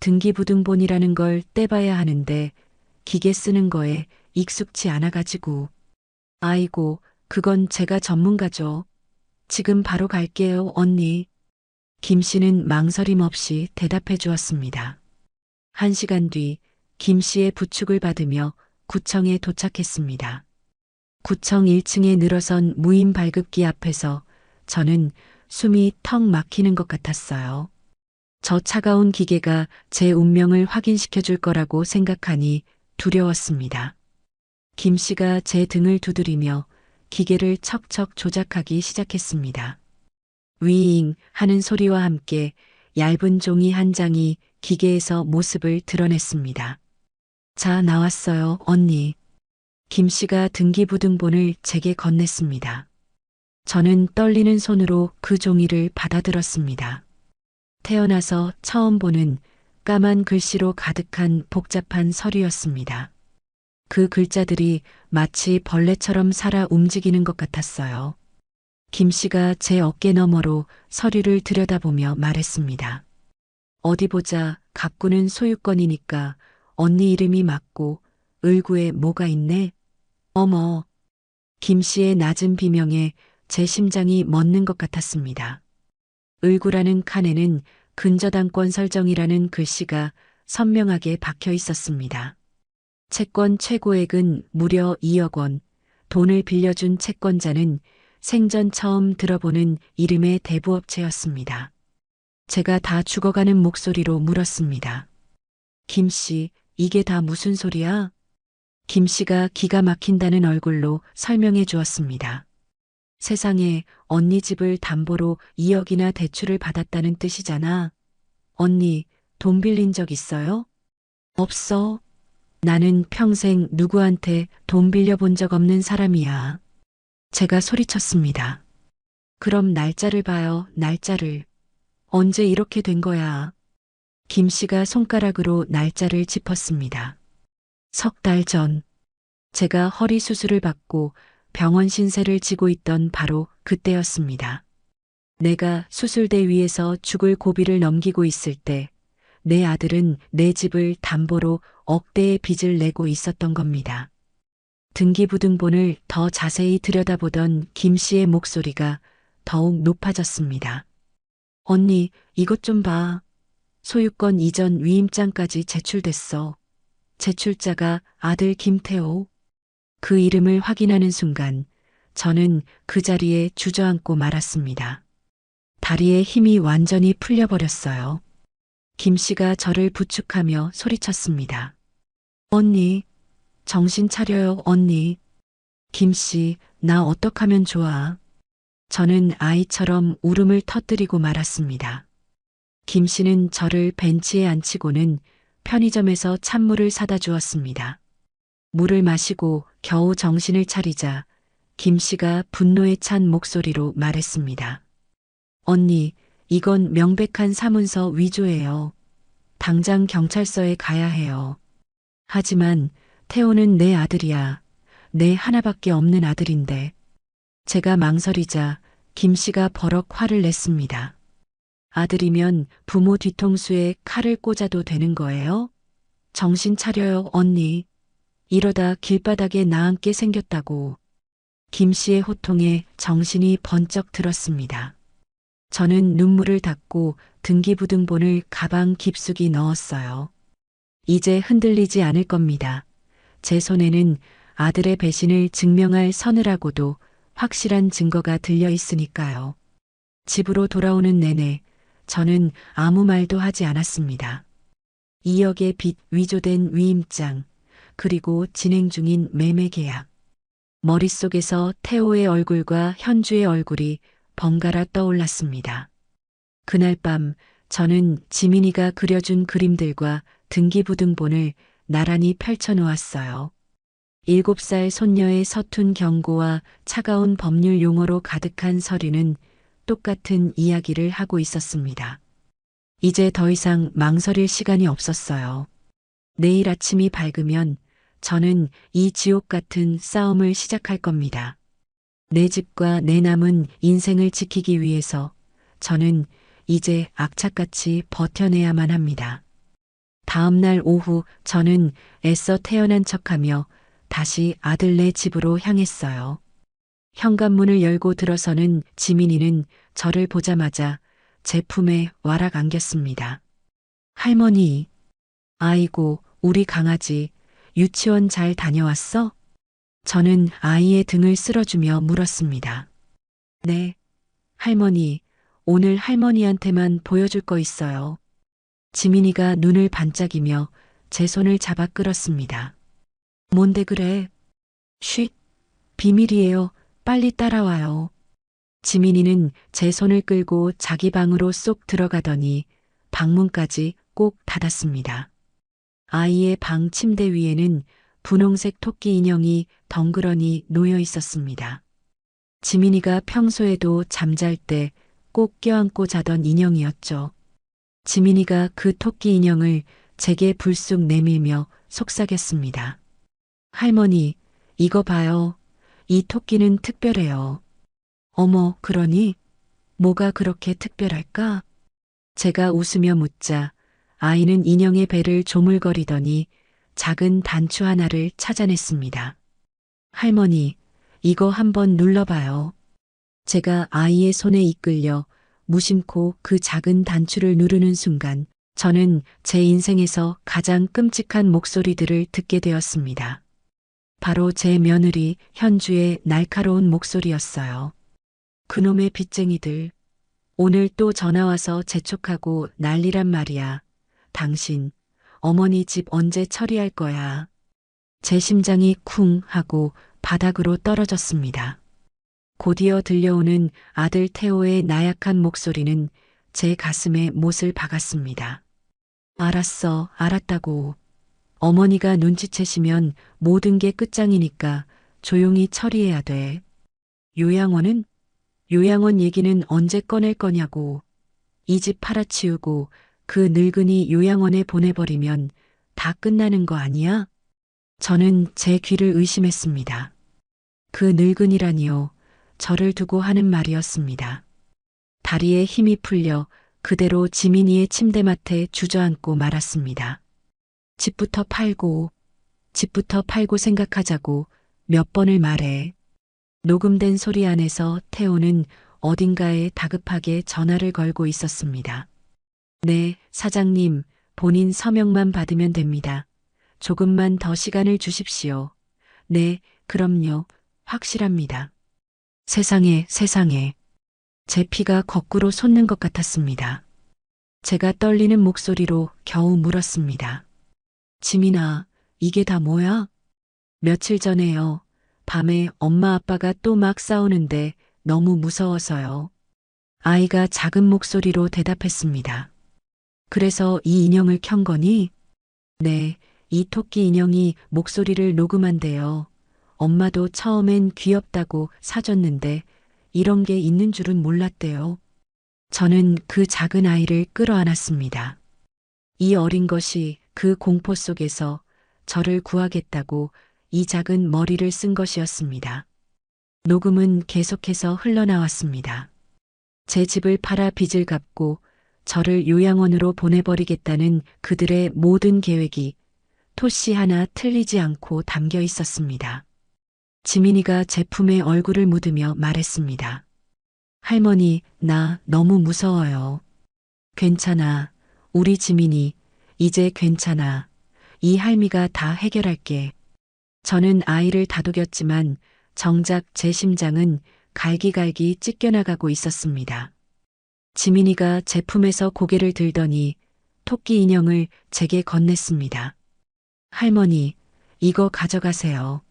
등기부등본이라는 걸 떼봐야 하는데 기계 쓰는 거에 익숙치 않아가지고. 아이고, 그건 제가 전문가죠. 지금 바로 갈게요, 언니. 김 씨는 망설임 없이 대답해 주었습니다. 1시간 뒤 김 씨의 부축을 받으며 구청에 도착했습니다. 구청 1층에 늘어선 무인 발급기 앞에서 저는 숨이 턱 막히는 것 같았어요. 저 차가운 기계가 제 운명을 확인시켜 줄 거라고 생각하니 두려웠습니다. 김 씨가 제 등을 두드리며 기계를 척척 조작하기 시작했습니다. 위잉 하는 소리와 함께 얇은 종이 한 장이 기계에서 모습을 드러냈습니다. 자, 나왔어요, 언니. 김 씨가 등기부등본을 제게 건넸습니다. 저는 떨리는 손으로 그 종이를 받아들었습니다. 태어나서 처음 보는 까만 글씨로 가득한 복잡한 서류였습니다. 그 글자들이 마치 벌레처럼 살아 움직이는 것 같았어요. 김 씨가 제 어깨 너머로 서류를 들여다보며 말했습니다. 어디 보자, 가꾸는 소유권이니까 언니 이름이 맞고 을구에 뭐가 있네? 어머, 김 씨의 낮은 비명에 제 심장이 멎는 것 같았습니다. 을구라는 칸에는 근저당권 설정이라는 글씨가 선명하게 박혀 있었습니다. 채권 최고액은 무려 2억 원, 돈을 빌려준 채권자는 생전 처음 들어보는 이름의 대부업체였습니다. 제가 다 죽어가는 목소리로 물었습니다. 김 씨, 이게 다 무슨 소리야? 김 씨가 기가 막힌다는 얼굴로 설명해 주었습니다. 세상에, 언니 집을 담보로 2억이나 대출을 받았다는 뜻이잖아. 언니, 돈 빌린 적 있어요? 없어. 나는 평생 누구한테 돈 빌려본 적 없는 사람이야. 제가 소리쳤습니다. 그럼 날짜를 봐요, 날짜를. 언제 이렇게 된 거야? 김 씨가 손가락으로 날짜를 짚었습니다. 3달 전. 제가 허리 수술을 받고 병원 신세를 지고 있던 바로 그때였습니다. 내가 수술대 위에서 죽을 고비를 넘기고 있을 때 내 아들은 내 집을 담보로 억대의 빚을 내고 있었던 겁니다. 등기부등본을 더 자세히 들여다보던 김 씨의 목소리가 더욱 높아졌습니다. 언니, 이것 좀 봐. 소유권 이전 위임장까지 제출됐어. 제출자가 아들 김태호. 그 이름을 확인하는 순간 저는 그 자리에 주저앉고 말았습니다. 다리에 힘이 완전히 풀려버렸어요. 김 씨가 저를 부축하며 소리쳤습니다. 언니, 정신 차려요, 언니. 김 씨, 나 어떡하면 좋아? 저는 아이처럼 울음을 터뜨리고 말았습니다. 김 씨는 저를 벤치에 앉히고는 편의점에서 찬물을 사다 주었습니다. 물을 마시고 겨우 정신을 차리자 김 씨가 분노에 찬 목소리로 말했습니다. 언니, 이건 명백한 사문서 위조예요. 당장 경찰서에 가야 해요. 하지만 태호는 내 아들이야. 내 하나밖에 없는 아들인데. 제가 망설이자 김 씨가 버럭 화를 냈습니다. 아들이면 부모 뒤통수에 칼을 꽂아도 되는 거예요? 정신 차려요, 언니. 이러다 길바닥에 나앉게 생겼다고. 김 씨의 호통에 정신이 번쩍 들었습니다. 저는 눈물을 닦고 등기부등본을 가방 깊숙이 넣었어요. 이제 흔들리지 않을 겁니다. 제 손에는 아들의 배신을 증명할 서늘하고도 확실한 증거가 들려 있으니까요. 집으로 돌아오는 내내 저는 아무 말도 하지 않았습니다. 2억의 빚 위조된 위임장, 그리고 진행 중인 매매 계약. 머릿속에서 태호의 얼굴과 현주의 얼굴이 번갈아 떠올랐습니다. 그날 밤 저는 지민이가 그려준 그림들과 등기부등본을 나란히 펼쳐놓았어요. 7살 손녀의 서툰 경고와 차가운 법률 용어로 가득한 서류는 똑같은 이야기를 하고 있었습니다. 이제 더 이상 망설일 시간이 없었어요. 내일 아침이 밝으면 저는 이 지옥 같은 싸움을 시작할 겁니다. 내 집과 내 남은 인생을 지키기 위해서 저는 이제 악착같이 버텨내야만 합니다. 다음 날 오후 저는 애써 태어난 척하며 다시 아들네 집으로 향했어요. 현관문을 열고 들어서는 지민이는 저를 보자마자 제 품에 와락 안겼습니다. 할머니, 아이고, 우리 강아지, 유치원 잘 다녀왔어? 저는 아이의 등을 쓸어주며 물었습니다. 네, 할머니, 오늘 할머니한테만 보여줄 거 있어요. 지민이가 눈을 반짝이며 제 손을 잡아 끌었습니다. 뭔데 그래? 쉿, 비밀이에요. 빨리 따라와요. 지민이는 제 손을 끌고 자기 방으로 쏙 들어가더니 방문까지 꼭 닫았습니다. 아이의 방 침대 위에는 분홍색 토끼 인형이 덩그러니 놓여 있었습니다. 지민이가 평소에도 잠잘 때 꼭 껴안고 자던 인형이었죠. 지민이가 그 토끼 인형을 제게 불쑥 내밀며 속삭였습니다. 할머니, 이거 봐요. 이 토끼는 특별해요. 어머, 그러니? 뭐가 그렇게 특별할까? 제가 웃으며 묻자 아이는 인형의 배를 조물거리더니 작은 단추 하나를 찾아냈습니다. 할머니, 이거 한번 눌러봐요. 제가 아이의 손에 이끌려 무심코 그 작은 단추를 누르는 순간 저는 제 인생에서 가장 끔찍한 목소리들을 듣게 되었습니다. 바로 제 며느리 현주의 날카로운 목소리였어요. 그놈의 빚쟁이들. 오늘 또 전화와서 재촉하고 난리란 말이야. 당신, 어머니 집 언제 처리할 거야? 제 심장이 쿵 하고 바닥으로 떨어졌습니다. 곧이어 들려오는 아들 태호의 나약한 목소리는 제 가슴에 못을 박았습니다. 알았어, 알았다고. 어머니가 눈치채시면 모든 게 끝장이니까 조용히 처리해야 돼. 요양원은? 요양원 얘기는 언제 꺼낼 거냐고. 이 집 팔아치우고 그 늙은이 요양원에 보내버리면 다 끝나는 거 아니야? 저는 제 귀를 의심했습니다. 그 늙은이라니요. 저를 두고 하는 말이었습니다. 다리에 힘이 풀려 그대로 지민이의 침대맡에 주저앉고 말았습니다. 집부터 팔고 생각하자고 몇 번을 말해. 녹음된 소리 안에서 태호는 어딘가에 다급하게 전화를 걸고 있었습니다. 네, 사장님, 본인 서명만 받으면 됩니다. 조금만 더 시간을 주십시오. 네, 그럼요. 확실합니다. 세상에, 세상에. 제 피가 거꾸로 솟는 것 같았습니다. 제가 떨리는 목소리로 겨우 물었습니다. 지민아, 이게 다 뭐야? 며칠 전에요. 밤에 엄마 아빠가 또 막 싸우는데 너무 무서워서요. 아이가 작은 목소리로 대답했습니다. 그래서 이 인형을 켠 거니? 네, 이 토끼 인형이 목소리를 녹음한대요. 엄마도 처음엔 귀엽다고 사줬는데 이런 게 있는 줄은 몰랐대요. 저는 그 작은 아이를 끌어안았습니다. 이 어린 것이 그 공포 속에서 저를 구하겠다고 이 작은 머리를 쓴 것이었습니다. 녹음은 계속해서 흘러나왔습니다. 제 집을 팔아 빚을 갚고 저를 요양원으로 보내버리겠다는 그들의 모든 계획이 토씨 하나 틀리지 않고 담겨 있었습니다. 지민이가 제 품에 얼굴을 묻으며 말했습니다. 할머니, 나 너무 무서워요. 괜찮아. 우리 지민이, 이제 괜찮아. 이 할미가 다 해결할게. 저는 아이를 다독였지만 정작 제 심장은 갈기갈기 찢겨나가고 있었습니다. 지민이가 제 품에서 고개를 들더니 토끼 인형을 제게 건넸습니다. 할머니, 이거 가져가세요.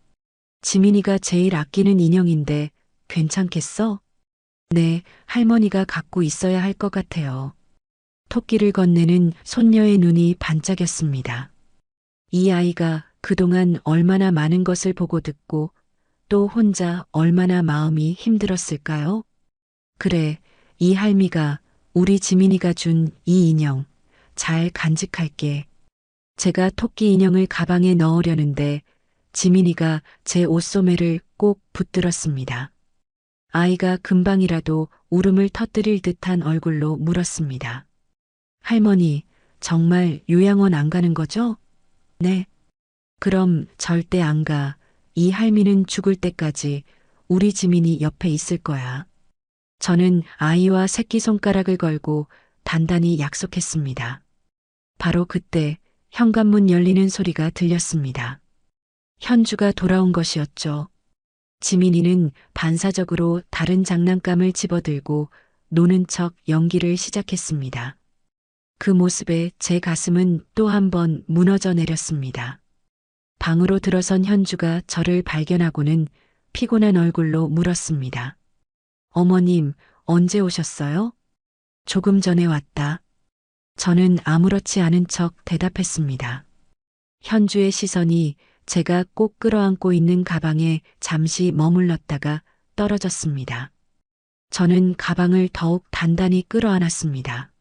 지민이가 제일 아끼는 인형인데 괜찮겠어? 네, 할머니가 갖고 있어야 할 것 같아요. 토끼를 건네는 손녀의 눈이 반짝였습니다. 이 아이가 그동안 얼마나 많은 것을 보고 듣고 또 혼자 얼마나 마음이 힘들었을까요? 그래, 이 할미가 우리 지민이가 준 이 인형 잘 간직할게. 제가 토끼 인형을 가방에 넣으려는데 지민이가 제 옷소매를 꼭 붙들었습니다. 아이가 금방이라도 울음을 터뜨릴 듯한 얼굴로 물었습니다. 할머니, 정말 요양원 안 가는 거죠? 네. 그럼 절대 안 가. 이 할미는 죽을 때까지 우리 지민이 옆에 있을 거야. 저는 아이와 새끼손가락을 걸고 단단히 약속했습니다. 바로 그때 현관문 열리는 소리가 들렸습니다. 현주가 돌아온 것이었죠. 지민이는 반사적으로 다른 장난감을 집어들고 노는 척 연기를 시작했습니다. 그 모습에 제 가슴은 또 한 번 무너져 내렸습니다. 방으로 들어선 현주가 저를 발견하고는 피곤한 얼굴로 물었습니다. 어머님, 언제 오셨어요? 조금 전에 왔다. 저는 아무렇지 않은 척 대답했습니다. 현주의 시선이 제가 꼭 끌어안고 있는 가방에 잠시 머물렀다가 떨어졌습니다. 저는 가방을 더욱 단단히 끌어안았습니다.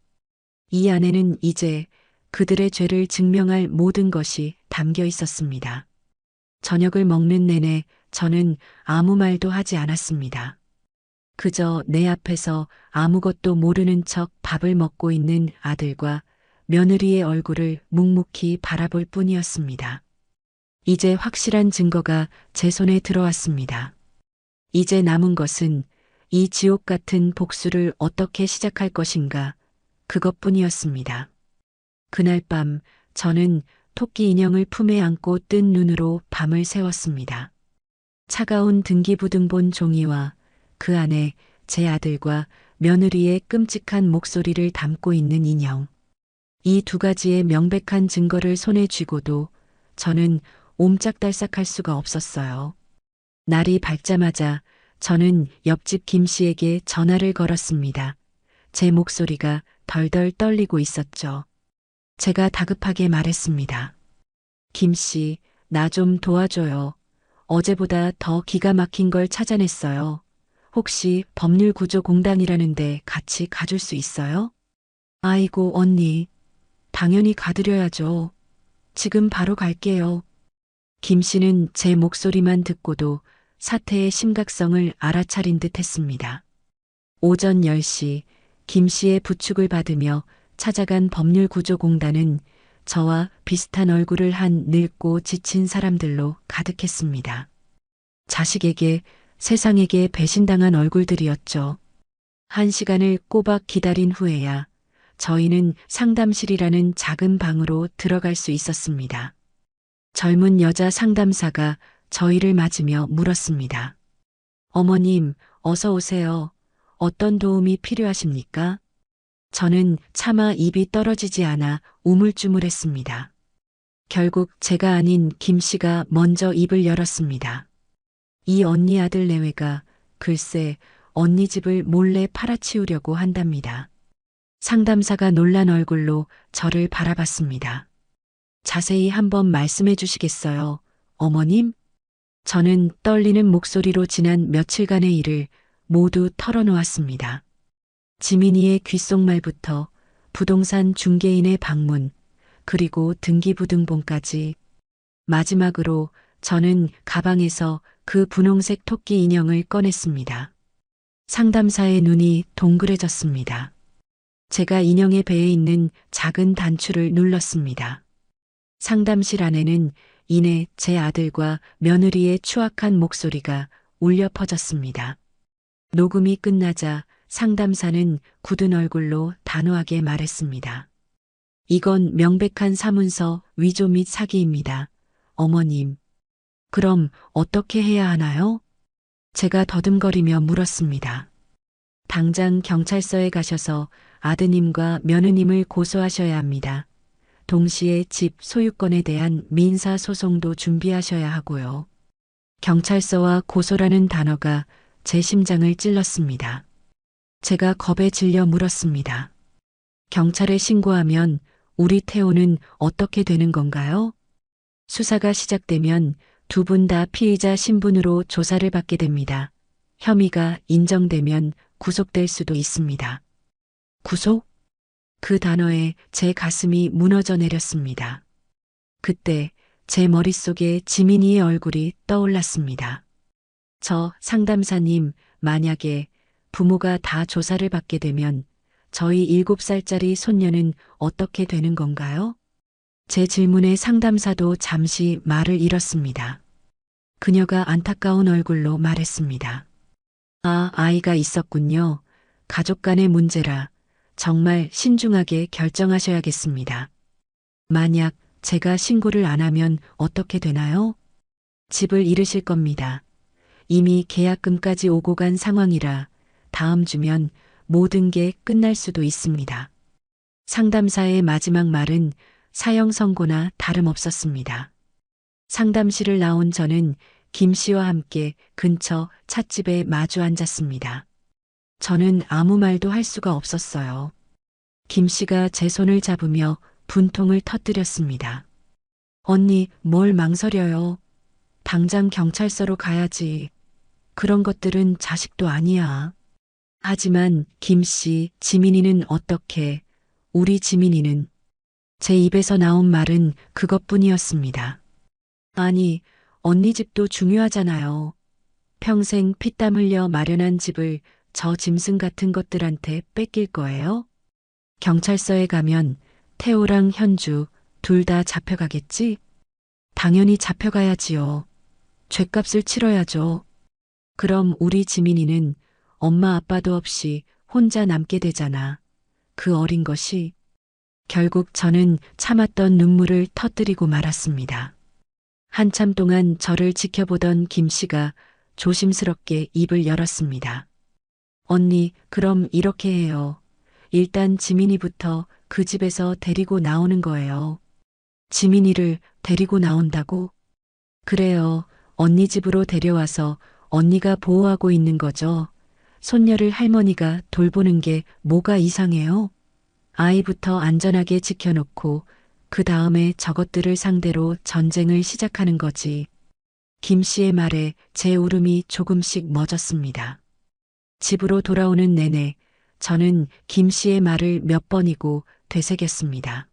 이 안에는 이제 그들의 죄를 증명할 모든 것이 담겨 있었습니다. 저녁을 먹는 내내 저는 아무 말도 하지 않았습니다. 그저 내 앞에서 아무것도 모르는 척 밥을 먹고 있는 아들과 며느리의 얼굴을 묵묵히 바라볼 뿐이었습니다. 이제 확실한 증거가 제 손에 들어왔습니다. 이제 남은 것은 이 지옥 같은 복수를 어떻게 시작할 것인가, 그것뿐이었습니다. 그날 밤 저는 토끼 인형을 품에 안고 뜬 눈으로 밤을 새웠습니다. 차가운 등기부등본 종이와 그 안에 제 아들과 며느리의 끔찍한 목소리를 담고 있는 인형. 이 두 가지의 명백한 증거를 손에 쥐고도 저는 옴짝달싹할 수가 없었어요. 날이 밝자마자 저는 옆집 김 씨에게 전화를 걸었습니다. 제 목소리가 덜덜 떨리고 있었죠. 제가 다급하게 말했습니다. 김 씨, 나 좀 도와줘요. 어제보다 더 기가 막힌 걸 찾아냈어요. 혹시 법률구조공단이라는데 같이 가줄 수 있어요? 아이고, 언니. 당연히 가드려야죠. 지금 바로 갈게요. 김 씨는 제 목소리만 듣고도 사태의 심각성을 알아차린 듯 했습니다. 오전 10시 김 씨의 부축을 받으며 찾아간 법률구조공단은 저와 비슷한 얼굴을 한 늙고 지친 사람들로 가득했습니다. 자식에게, 세상에게 배신당한 얼굴들이었죠. 1시간을 꼬박 기다린 후에야 저희는 상담실이라는 작은 방으로 들어갈 수 있었습니다. 젊은 여자 상담사가 저희를 맞으며 물었습니다. 어머님, 어서 오세요. 어떤 도움이 필요하십니까? 저는 차마 입이 떨어지지 않아 우물쭈물했습니다. 결국 제가 아닌 김 씨가 먼저 입을 열었습니다. 이 언니 아들 내외가 글쎄 언니 집을 몰래 팔아치우려고 한답니다. 상담사가 놀란 얼굴로 저를 바라봤습니다. 자세히 한번 말씀해 주시겠어요, 어머님? 저는 떨리는 목소리로 지난 며칠간의 일을 모두 털어놓았습니다. 지민이의 귓속말부터 부동산 중개인의 방문, 그리고 등기부등본까지. 마지막으로 저는 가방에서 그 분홍색 토끼 인형을 꺼냈습니다. 상담사의 눈이 동그래졌습니다. 제가 인형의 배에 있는 작은 단추를 눌렀습니다. 상담실 안에는 이내 제 아들과 며느리의 추악한 목소리가 울려 퍼졌습니다. 녹음이 끝나자 상담사는 굳은 얼굴로 단호하게 말했습니다. 이건 명백한 사문서 위조 및 사기입니다. 어머님. 그럼 어떻게 해야 하나요? 제가 더듬거리며 물었습니다. 당장 경찰서에 가셔서 아드님과 며느님을 고소하셔야 합니다. 동시에 집 소유권에 대한 민사소송도 준비하셔야 하고요. 경찰서와 고소라는 단어가 제 심장을 찔렀습니다. 제가 겁에 질려 물었습니다. 경찰에 신고하면 우리 태호는 어떻게 되는 건가요? 수사가 시작되면 두 분 다 피의자 신분으로 조사를 받게 됩니다. 혐의가 인정되면 구속될 수도 있습니다. 구속? 그 단어에 제 가슴이 무너져 내렸습니다. 그때 제 머릿속에 지민이의 얼굴이 떠올랐습니다. 저 상담사님, 만약에 부모가 다 조사를 받게 되면 저희 7살짜리 손녀는 어떻게 되는 건가요? 제 질문에 상담사도 잠시 말을 잃었습니다. 그녀가 안타까운 얼굴로 말했습니다. 아, 아이가 있었군요. 가족 간의 문제라 정말 신중하게 결정하셔야겠습니다. 만약 제가 신고를 안 하면 어떻게 되나요? 집을 잃으실 겁니다. 이미 계약금까지 오고 간 상황이라 다음 주면 모든 게 끝날 수도 있습니다. 상담사의 마지막 말은 사형 선고나 다름없었습니다. 상담실을 나온 저는 김 씨와 함께 근처 찻집에 마주 앉았습니다. 저는 아무 말도 할 수가 없었어요. 김 씨가 제 손을 잡으며 분통을 터뜨렸습니다. 언니, 뭘 망설여요? 당장 경찰서로 가야지. 그런 것들은 자식도 아니야. 하지만 김 씨, 지민이는 어떻게, 우리 지민이는 제 입에서 나온 말은 그것뿐이었습니다. 아니, 언니 집도 중요하잖아요. 평생 피땀 흘려 마련한 집을 저 짐승 같은 것들한테 뺏길 거예요? 경찰서에 가면 태호랑 현주 둘 다 잡혀가겠지? 당연히 잡혀가야지요. 죗값을 치러야죠. 그럼 우리 지민이는 엄마 아빠도 없이 혼자 남게 되잖아. 그 어린 것이. 결국 저는 참았던 눈물을 터뜨리고 말았습니다. 한참 동안 저를 지켜보던 김 씨가 조심스럽게 입을 열었습니다. 언니, 그럼 이렇게 해요. 일단 지민이부터 그 집에서 데리고 나오는 거예요. 지민이를 데리고 나온다고? 그래요. 언니 집으로 데려와서 언니가 보호하고 있는 거죠. 손녀를 할머니가 돌보는 게 뭐가 이상해요? 아이부터 안전하게 지켜놓고 그 다음에 저것들을 상대로 전쟁을 시작하는 거지. 김 씨의 말에 제 울음이 조금씩 멎었습니다. 집으로 돌아오는 내내 저는 김 씨의 말을 몇 번이고 되새겼습니다.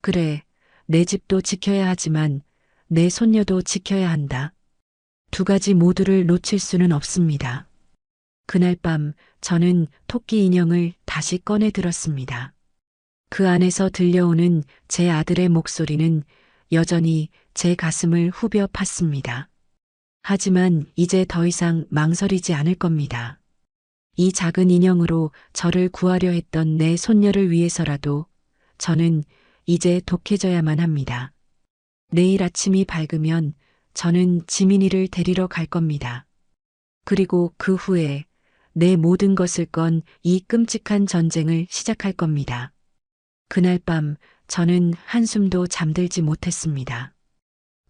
그래, 내 집도 지켜야 하지만 내 손녀도 지켜야 한다. 두 가지 모두를 놓칠 수는 없습니다. 그날 밤 저는 토끼 인형을 다시 꺼내 들었습니다. 그 안에서 들려오는 제 아들의 목소리는 여전히 제 가슴을 후벼 팠습니다. 하지만 이제 더 이상 망설이지 않을 겁니다. 이 작은 인형으로 저를 구하려 했던 내 손녀를 위해서라도 저는 이제 독해져야만 합니다. 내일 아침이 밝으면 저는 지민이를 데리러 갈 겁니다. 그리고 그 후에 내 모든 것을 건 이 끔찍한 전쟁을 시작할 겁니다. 그날 밤 저는 한숨도 잠들지 못했습니다.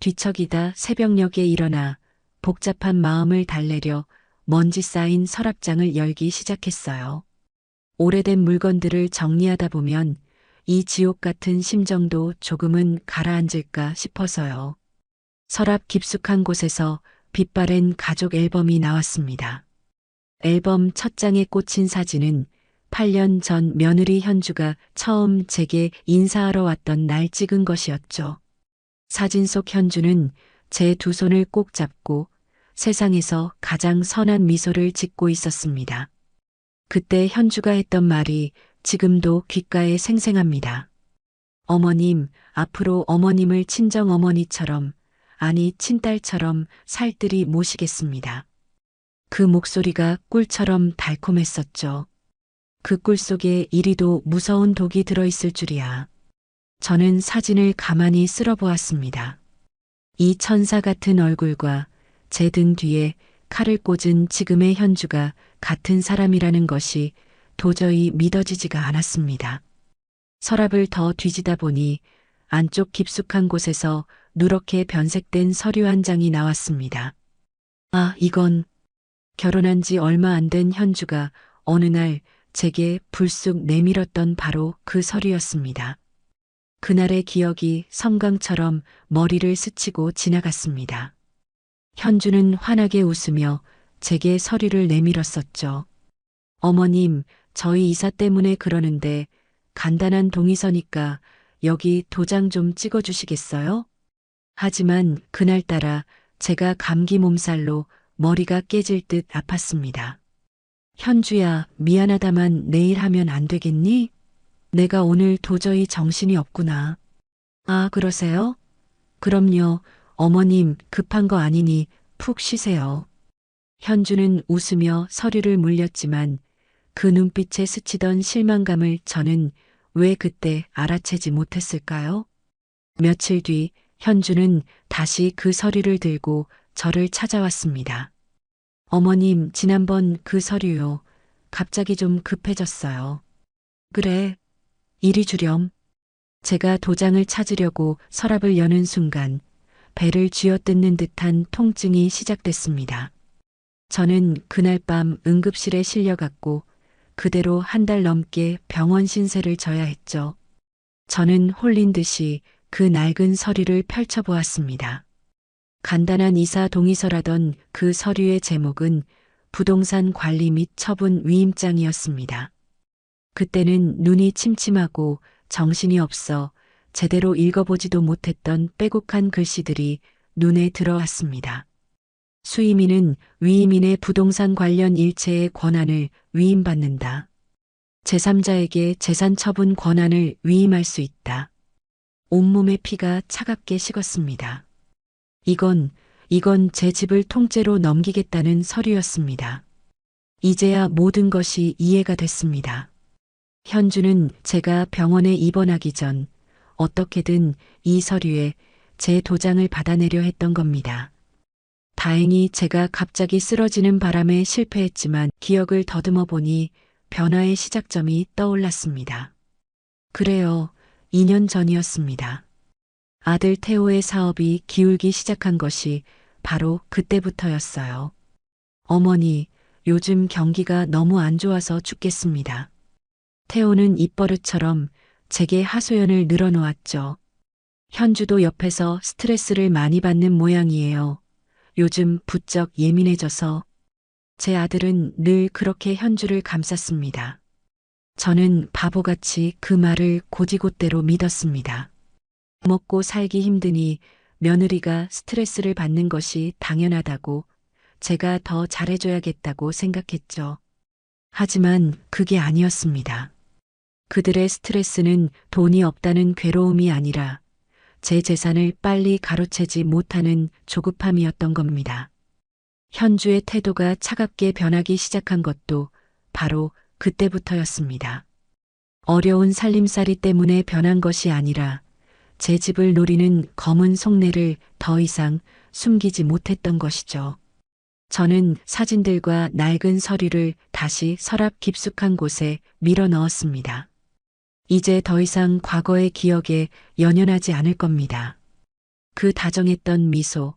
뒤척이다 새벽녘에 일어나 복잡한 마음을 달래려 먼지 쌓인 서랍장을 열기 시작했어요. 오래된 물건들을 정리하다 보면 이 지옥 같은 심정도 조금은 가라앉을까 싶어서요. 서랍 깊숙한 곳에서 빛바랜 가족 앨범이 나왔습니다. 앨범 첫 장에 꽂힌 사진은 8년 전 며느리 현주가 처음 제게 인사하러 왔던 날 찍은 것이었죠. 사진 속 현주는 제 두 손을 꼭 잡고 세상에서 가장 선한 미소를 짓고 있었습니다. 그때 현주가 했던 말이 지금도 귓가에 생생합니다. 어머님, 앞으로 어머님을 친정 어머니처럼, 아니 친딸처럼 살뜰히 모시겠습니다. 그 목소리가 꿀처럼 달콤했었죠. 그 꿀 속에 이리도 무서운 독이 들어있을 줄이야. 저는 사진을 가만히 쓸어보았습니다. 이 천사 같은 얼굴과 제 등 뒤에 칼을 꽂은 지금의 현주가 같은 사람이라는 것이 도저히 믿어지지가 않았습니다. 서랍을 더 뒤지다 보니 안쪽 깊숙한 곳에서 누렇게 변색된 서류 한 장이 나왔습니다. 아, 이건 결혼한 지 얼마 안 된 현주가 어느 날 제게 불쑥 내밀었던 바로 그 서류였습니다. 그날의 기억이 섬광처럼 머리를 스치고 지나갔습니다. 현주는 환하게 웃으며 제게 서류를 내밀었었죠. 어머님, 저희 이사 때문에 그러는데 간단한 동의서니까 여기 도장 좀 찍어주시겠어요? 하지만 그날따라 제가 감기 몸살로 머리가 깨질 듯 아팠습니다. 현주야, 미안하다만 내일 하면 안 되겠니? 내가 오늘 도저히 정신이 없구나. 아, 그러세요? 그럼요. 어머님, 급한 거 아니니 푹 쉬세요. 현주는 웃으며 서류를 물렸지만 그 눈빛에 스치던 실망감을 저는 왜 그때 알아채지 못했을까요? 며칠 뒤 현주는 다시 그 서류를 들고 저를 찾아왔습니다. 어머님, 지난번 그 서류요. 갑자기 좀 급해졌어요. 그래, 이리 주렴. 제가 도장을 찾으려고 서랍을 여는 순간 배를 쥐어뜯는 듯한 통증이 시작됐습니다. 저는 그날 밤 응급실에 실려갔고 그대로 한 달 넘게 병원 신세를 져야 했죠. 저는 홀린 듯이 그 낡은 서류를 펼쳐보았습니다. 간단한 이사 동의서라던 그 서류의 제목은 부동산 관리 및 처분 위임장이었습니다. 그때는 눈이 침침하고 정신이 없어 제대로 읽어보지도 못했던 빼곡한 글씨들이 눈에 들어왔습니다. 수임인은 위임인의 부동산 관련 일체의 권한을 위임받는다. 제3자에게 재산 처분 권한을 위임할 수 있다. 온몸의 피가 차갑게 식었습니다. 이건 제 집을 통째로 넘기겠다는 서류였습니다. 이제야 모든 것이 이해가 됐습니다. 현주는 제가 병원에 입원하기 전 어떻게든 이 서류에 제 도장을 받아내려 했던 겁니다. 다행히 제가 갑자기 쓰러지는 바람에 실패했지만 기억을 더듬어 보니 변화의 시작점이 떠올랐습니다. 그래요, 2년 전이었습니다. 아들 태호의 사업이 기울기 시작한 것이 바로 그때부터였어요. 어머니, 요즘 경기가 너무 안 좋아서 죽겠습니다. 태호는 입버릇처럼 제게 하소연을 늘어놓았죠. 현주도 옆에서 스트레스를 많이 받는 모양이에요. 요즘 부쩍 예민해져서. 제 아들은 늘 그렇게 현주를 감쌌습니다. 저는 바보같이 그 말을 곧이곧대로 믿었습니다. 먹고 살기 힘드니 며느리가 스트레스를 받는 것이 당연하다고 제가 더 잘해줘야겠다고 생각했죠. 하지만 그게 아니었습니다. 그들의 스트레스는 돈이 없다는 괴로움이 아니라 제 재산을 빨리 가로채지 못하는 조급함이었던 겁니다. 현주의 태도가 차갑게 변하기 시작한 것도 바로 그때부터였습니다. 어려운 살림살이 때문에 변한 것이 아니라 제 집을 노리는 검은 속내를 더 이상 숨기지 못했던 것이죠. 저는 사진들과 낡은 서류를 다시 서랍 깊숙한 곳에 밀어 넣었습니다. 이제 더 이상 과거의 기억에 연연하지 않을 겁니다. 그 다정했던 미소,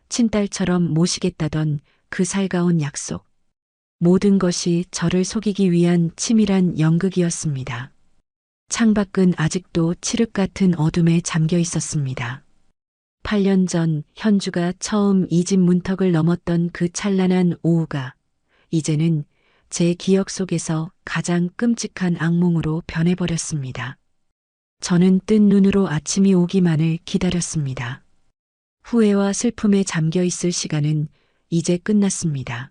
친딸처럼 모시겠다던 그 살가운 약속. 모든 것이 저를 속이기 위한 치밀한 연극이었습니다. 창밖은 아직도 칠흑 같은 어둠에 잠겨 있었습니다. 8년 전 현주가 처음 이 집 문턱을 넘었던 그 찬란한 오후가 이제는 제 기억 속에서 가장 끔찍한 악몽으로 변해버렸습니다. 저는 뜬 눈으로 아침이 오기만을 기다렸습니다. 후회와 슬픔에 잠겨 있을 시간은 이제 끝났습니다.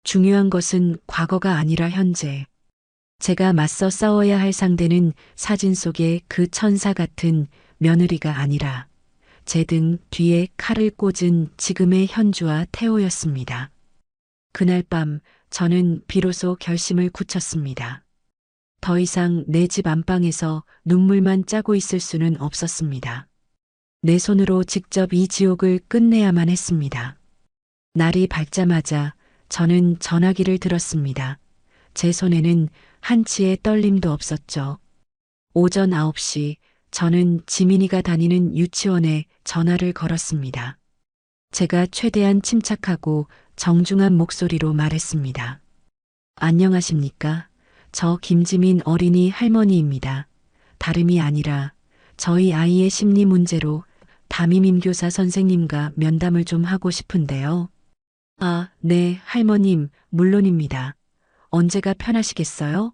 중요한 것은 과거가 아니라 현재. 제가 맞서 싸워야 할 상대는 사진 속의 그 천사 같은 며느리가 아니라 제 등 뒤에 칼을 꽂은 지금의 현주와 태호였습니다. 그날 밤 저는 비로소 결심을 굳혔습니다. 더 이상 내 집 안방에서 눈물만 짜고 있을 수는 없었습니다. 내 손으로 직접 이 지옥을 끝내야만 했습니다. 날이 밝자마자 저는 전화기를 들었습니다. 제 손에는 한치의 떨림도 없었죠. 오전 9시 저는 지민이가 다니는 유치원에 전화를 걸었습니다. 제가 최대한 침착하고 정중한 목소리로 말했습니다. 안녕하십니까? 저 김지민 어린이 할머니입니다. 다름이 아니라 저희 아이의 심리 문제로 담임 교사 선생님과 면담을 좀 하고 싶은데요. 아, 네, 할머님, 물론입니다. 언제가 편하시겠어요?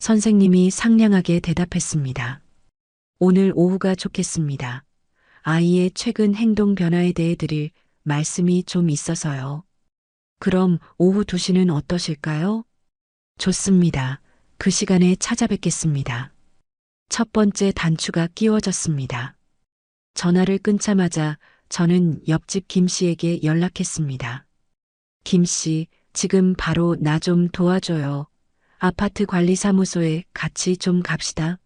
선생님이 상냥하게 대답했습니다. 오늘 오후가 좋겠습니다. 아이의 최근 행동 변화에 대해 드릴 말씀이 좀 있어서요. 그럼 오후 2시는 어떠실까요? 좋습니다. 그 시간에 찾아뵙겠습니다. 첫 번째 단추가 끼워졌습니다. 전화를 끊자마자 저는 옆집 김 씨에게 연락했습니다. 김 씨, 지금 바로 나 좀 도와줘요. 아파트 관리사무소에 같이 좀 갑시다.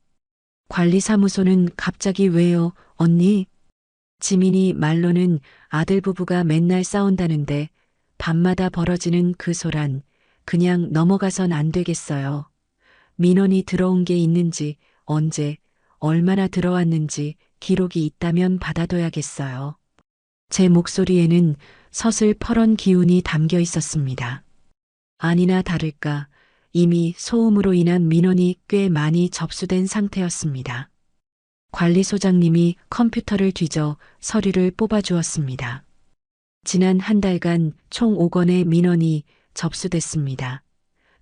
관리사무소는 갑자기 왜요, 언니? 지민이 말로는 아들 부부가 맨날 싸운다는데 밤마다 벌어지는 그 소란 그냥 넘어가선 안 되겠어요. 민원이 들어온 게 있는지 언제 얼마나 들어왔는지 기록이 있다면 받아둬야겠어요. 제 목소리에는 서슬퍼런 기운이 담겨 있었습니다. 아니나 다를까 이미 소음으로 인한 민원이 꽤 많이 접수된 상태였습니다. 관리소장님이 컴퓨터를 뒤져 서류를 뽑아주었습니다. 지난 한 달간 총 5건의 민원이 접수됐습니다.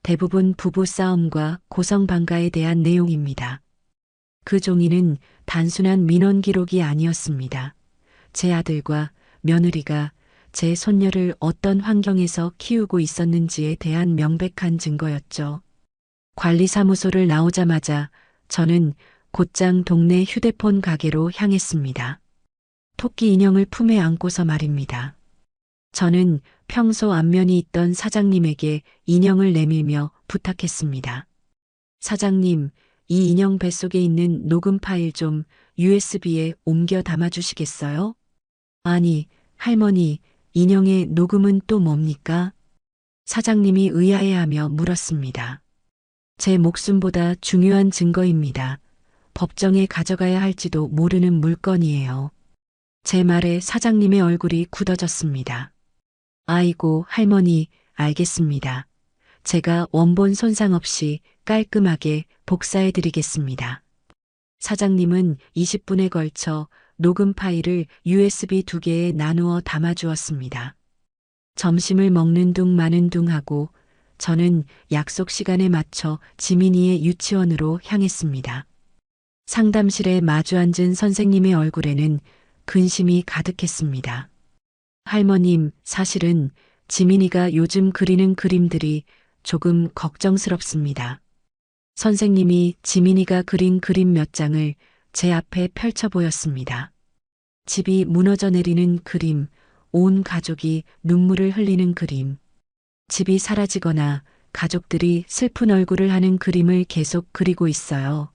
대부분 부부싸움과 고성방가에 대한 내용입니다. 그 종이는 단순한 민원 기록이 아니었습니다. 제 아들과 며느리가 제 손녀를 어떤 환경에서 키우고 있었는지에 대한 명백한 증거였죠. 관리사무소를 나오자마자 저는 곧장 동네 휴대폰 가게로 향했습니다. 토끼 인형을 품에 안고서 말입니다. 저는 평소 안면이 있던 사장님에게 인형을 내밀며 부탁했습니다. 사장님, 이 인형 뱃속에 있는 녹음 파일 좀 USB에 옮겨 담아주시겠어요? 아니, 할머니, 인형의 녹음은 또 뭡니까? 사장님이 의아해하며 물었습니다. 제 목숨보다 중요한 증거입니다. 법정에 가져가야 할지도 모르는 물건이에요. 제 말에 사장님의 얼굴이 굳어졌습니다. 아이고, 할머니, 알겠습니다. 제가 원본 손상 없이 깔끔하게 복사해 드리겠습니다. 사장님은 20분에 걸쳐 녹음 파일을 USB 2개에 나누어 담아주었습니다. 점심을 먹는 둥 마는 둥 하고 저는 약속 시간에 맞춰 지민이의 유치원으로 향했습니다. 상담실에 마주 앉은 선생님의 얼굴에는 근심이 가득했습니다. 할머님, 사실은 지민이가 요즘 그리는 그림들이 조금 걱정스럽습니다. 선생님이 지민이가 그린 그림 몇 장을 제 앞에 펼쳐 보였습니다. 집이 무너져 내리는 그림, 온 가족이 눈물을 흘리는 그림, 집이 사라지거나 가족들이 슬픈 얼굴을 하는 그림을 계속 그리고 있어요.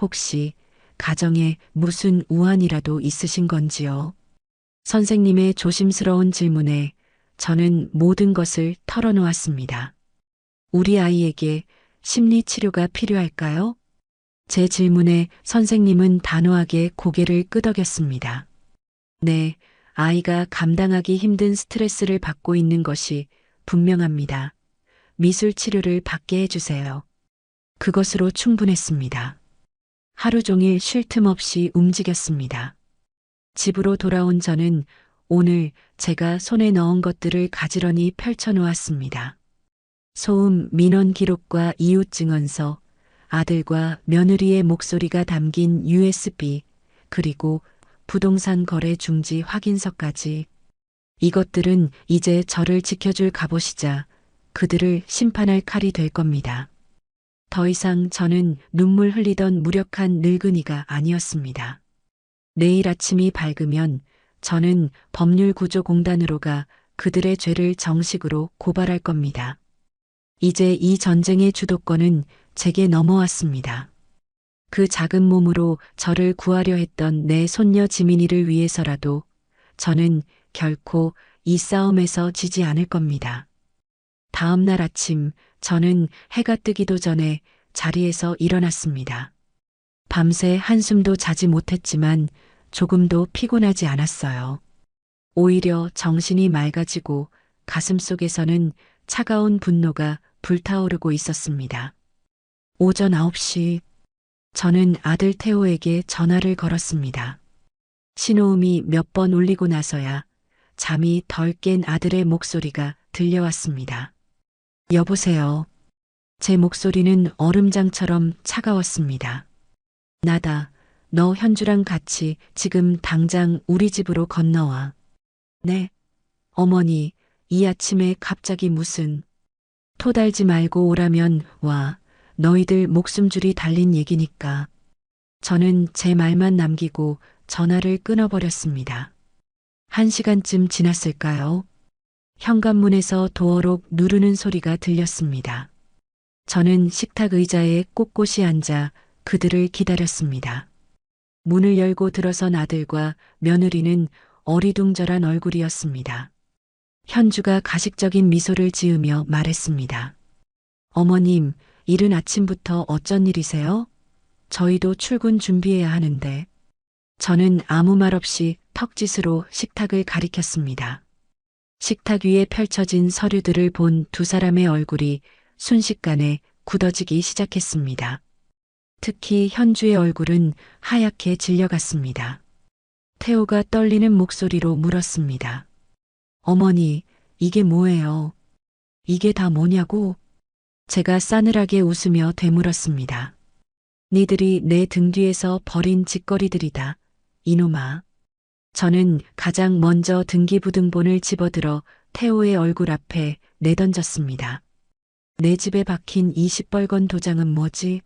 혹시 가정에 무슨 우환이라도 있으신 건지요? 선생님의 조심스러운 질문에 저는 모든 것을 털어놓았습니다. 우리 아이에게 심리 치료가 필요할까요? 제 질문에 선생님은 단호하게 고개를 끄덕였습니다. 네, 아이가 감당하기 힘든 스트레스를 받고 있는 것이 분명합니다. 미술 치료를 받게 해주세요. 그것으로 충분했습니다. 하루 종일 쉴 틈 없이 움직였습니다. 집으로 돌아온 저는 오늘 제가 손에 넣은 것들을 가지런히 펼쳐놓았습니다. 소음 민원 기록과 이웃 증언서, 아들과 며느리의 목소리가 담긴 USB, 그리고 부동산 거래 중지 확인서까지. 이것들은 이제 저를 지켜줄 갑옷이자 그들을 심판할 칼이 될 겁니다. 더 이상 저는 눈물 흘리던 무력한 늙은이가 아니었습니다. 내일 아침이 밝으면 저는 법률구조공단으로 가 그들의 죄를 정식으로 고발할 겁니다. 이제 이 전쟁의 주도권은 제게 넘어왔습니다. 그 작은 몸으로 저를 구하려 했던 내 손녀 지민이를 위해서라도 저는 결코 이 싸움에서 지지 않을 겁니다. 다음 날 아침 저는 해가 뜨기도 전에 자리에서 일어났습니다. 밤새 한숨도 자지 못했지만 조금도 피곤하지 않았어요. 오히려 정신이 맑아지고 가슴속에서는 차가운 분노가 불타오르고 있었습니다. 오전 9시 저는 아들 태호에게 전화를 걸었습니다. 신호음이 몇 번 울리고 나서야 잠이 덜 깬 아들의 목소리가 들려왔습니다. 여보세요. 제 목소리는 얼음장처럼 차가웠습니다. 나다. 너 현주랑 같이 지금 당장 우리 집으로 건너와. 네. 어머니, 이 아침에 갑자기 무슨. 토달지 말고 오라면 와. 너희들 목숨줄이 달린 얘기니까. 저는 제 말만 남기고 전화를 끊어버렸습니다. 1시간쯤 지났을까요? 현관문에서 도어록 누르는 소리가 들렸습니다. 저는 식탁 의자에 꼿꼿이 앉아 그들을 기다렸습니다. 문을 열고 들어선 아들과 며느리는 어리둥절한 얼굴이었습니다. 현주가 가식적인 미소를 지으며 말했습니다. 어머님, 이른 아침부터 어쩐 일이세요? 저희도 출근 준비해야 하는데. 저는 아무 말 없이 턱짓으로 식탁을 가리켰습니다. 식탁 위에 펼쳐진 서류들을 본 두 사람의 얼굴이 순식간에 굳어지기 시작했습니다. 특히 현주의 얼굴은 하얗게 질려갔습니다. 태호가 떨리는 목소리로 물었습니다. 어머니, 이게 뭐예요? 이게 다 뭐냐고? 제가 싸늘하게 웃으며 되물었습니다. 니들이 내 등 뒤에서 버린 짓거리들이다. 이놈아. 저는 가장 먼저 등기부등본을 집어들어 태호의 얼굴 앞에 내던졌습니다. 내 집에 박힌 20벌건 도장은 뭐지?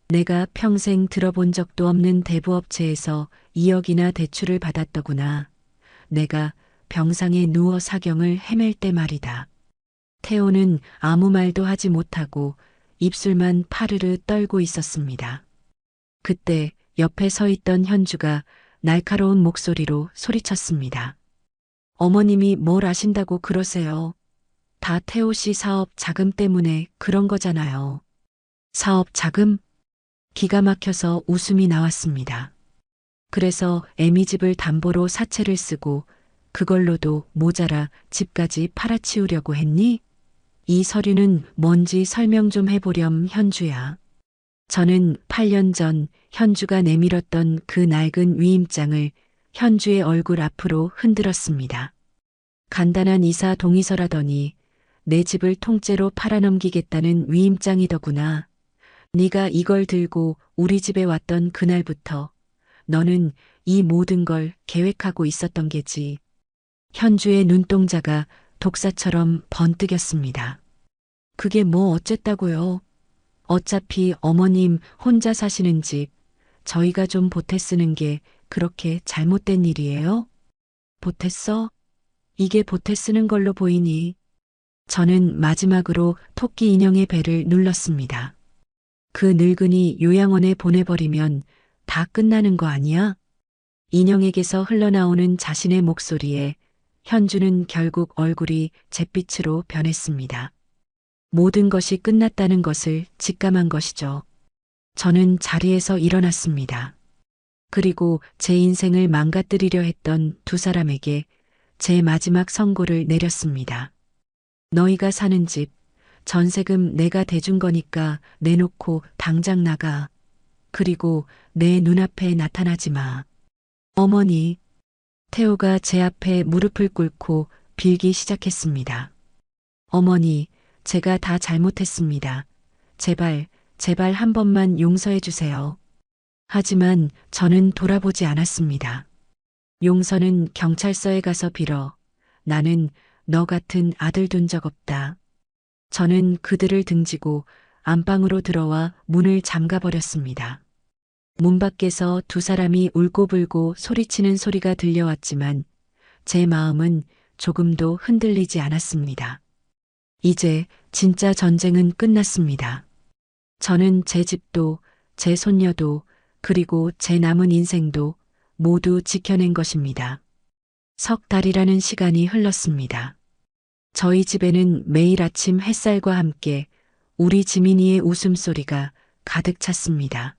내가 평생 들어본 적도 없는 대부업체에서 2억이나 대출을 받았더구나. 내가 병상에 누워 사경을 헤맬 때 말이다. 태호는 아무 말도 하지 못하고 입술만 파르르 떨고 있었습니다. 그때 옆에 서 있던 현주가 날카로운 목소리로 소리쳤습니다. 어머님이 뭘 아신다고 그러세요? 다 태호 씨 사업 자금 때문에 그런 거잖아요. 사업 자금? 기가 막혀서 웃음이 나왔습니다. 그래서 애미 집을 담보로 사채를 쓰고 그걸로도 모자라 집까지 팔아치우려고 했니? 이 서류는 뭔지 설명 좀 해보렴, 현주야. 저는 8년 전 현주가 내밀었던 그 낡은 위임장을 현주의 얼굴 앞으로 흔들었습니다. 간단한 이사 동의서라더니 내 집을 통째로 팔아넘기겠다는 위임장이더구나. 네가 이걸 들고 우리 집에 왔던 그날부터 너는 이 모든 걸 계획하고 있었던 게지. 현주의 눈동자가 독사처럼 번뜩였습니다. 그게 뭐 어쨌다고요? 어차피 어머님 혼자 사시는 집, 저희가 좀 보태 쓰는 게 그렇게 잘못된 일이에요? 보태 써? 이게 보태 쓰는 걸로 보이니? 저는 마지막으로 토끼 인형의 배를 눌렀습니다. 그 늙은이 요양원에 보내버리면 다 끝나는 거 아니야? 인형에게서 흘러나오는 자신의 목소리에 현주는 결국 얼굴이 잿빛으로 변했습니다. 모든 것이 끝났다는 것을 직감한 것이죠. 저는 자리에서 일어났습니다. 그리고 제 인생을 망가뜨리려 했던 두 사람에게 제 마지막 선고를 내렸습니다. 너희가 사는 집, 전세금 내가 대준 거니까 내놓고 당장 나가. 그리고 내 눈앞에 나타나지 마. 어머니, 태호가 제 앞에 무릎을 꿇고 빌기 시작했습니다. 어머니, 제가 다 잘못했습니다. 제발, 제발 한 번만 용서해 주세요. 하지만 저는 돌아보지 않았습니다. 용서는 경찰서에 가서 빌어. 나는 너 같은 아들 둔 적 없다. 저는 그들을 등지고 안방으로 들어와 문을 잠가버렸습니다. 문 밖에서 두 사람이 울고불고 소리치는 소리가 들려왔지만 제 마음은 조금도 흔들리지 않았습니다. 이제 진짜 전쟁은 끝났습니다. 저는 제 집도, 제 손녀도, 그리고 제 남은 인생도 모두 지켜낸 것입니다. 석 달이라는 시간이 흘렀습니다. 저희 집에는 매일 아침 햇살과 함께 우리 지민이의 웃음소리가 가득 찼습니다.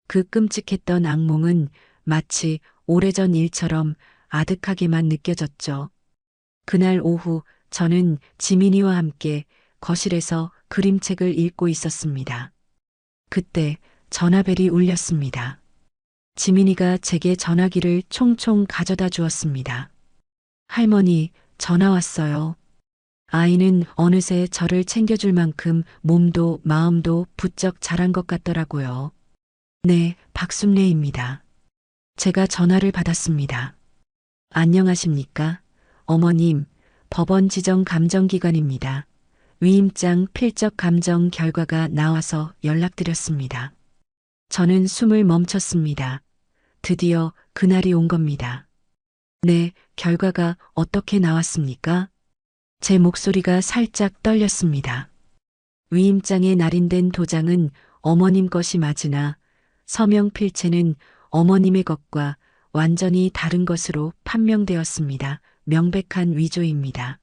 그 끔찍했던 악몽은 마치 오래전 일처럼 아득하게만 느껴졌죠. 그날 오후 저는 지민이와 함께 거실에서 그림책을 읽고 있었습니다. 그때 전화벨이 울렸습니다. 지민이가 제게 전화기를 총총 가져다 주었습니다. 할머니, 전화 왔어요. 아이는 어느새 저를 챙겨줄 만큼 몸도 마음도 부쩍 자란 것 같더라고요. 네, 박순례입니다. 제가 전화를 받았습니다. 안녕하십니까? 어머님, 법원 지정 감정기관입니다. 위임장 필적 감정 결과가 나와서 연락드렸습니다. 저는 숨을 멈췄습니다. 드디어 그날이 온 겁니다. 네, 결과가 어떻게 나왔습니까? 제 목소리가 살짝 떨렸습니다. 위임장에 날인된 도장은 어머님 것이 맞으나 서명 필체는 어머님의 것과 완전히 다른 것으로 판명되었습니다. 명백한 위조입니다.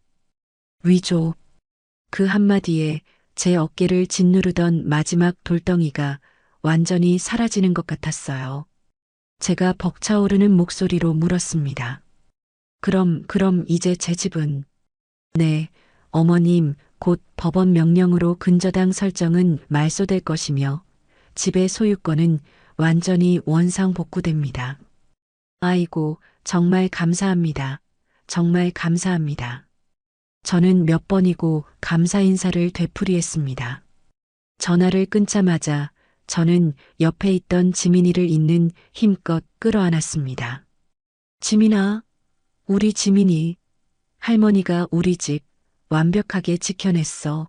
위조. 그 한마디에 제 어깨를 짓누르던 마지막 돌덩이가 완전히 사라지는 것 같았어요. 제가 벅차오르는 목소리로 물었습니다. 그럼 이제 제 집은? 네, 어머님, 곧 법원 명령으로 근저당 설정은 말소될 것이며 집의 소유권은 완전히 원상복구됩니다. 아이고, 정말 감사합니다. 정말 감사합니다. 저는 몇 번이고 감사 인사를 되풀이했습니다. 전화를 끊자마자 저는 옆에 있던 지민이를 있는 힘껏 끌어안았습니다. 지민아, 우리 지민이, 할머니가 우리 집 완벽하게 지켜냈어.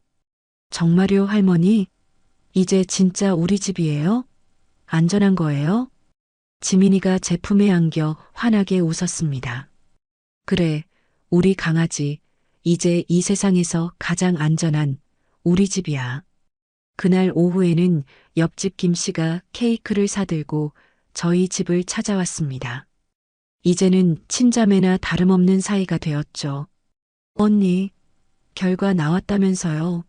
정말요, 할머니? 이제 진짜 우리 집이에요? 안전한 거예요? 지민이가 제 품에 안겨 환하게 웃었습니다. 그래, 우리 강아지, 이제 이 세상에서 가장 안전한 우리 집이야. 그날 오후에는 옆집 김 씨가 케이크를 사들고 저희 집을 찾아왔습니다. 이제는 친자매나 다름없는 사이가 되었죠. 언니, 결과 나왔다면서요.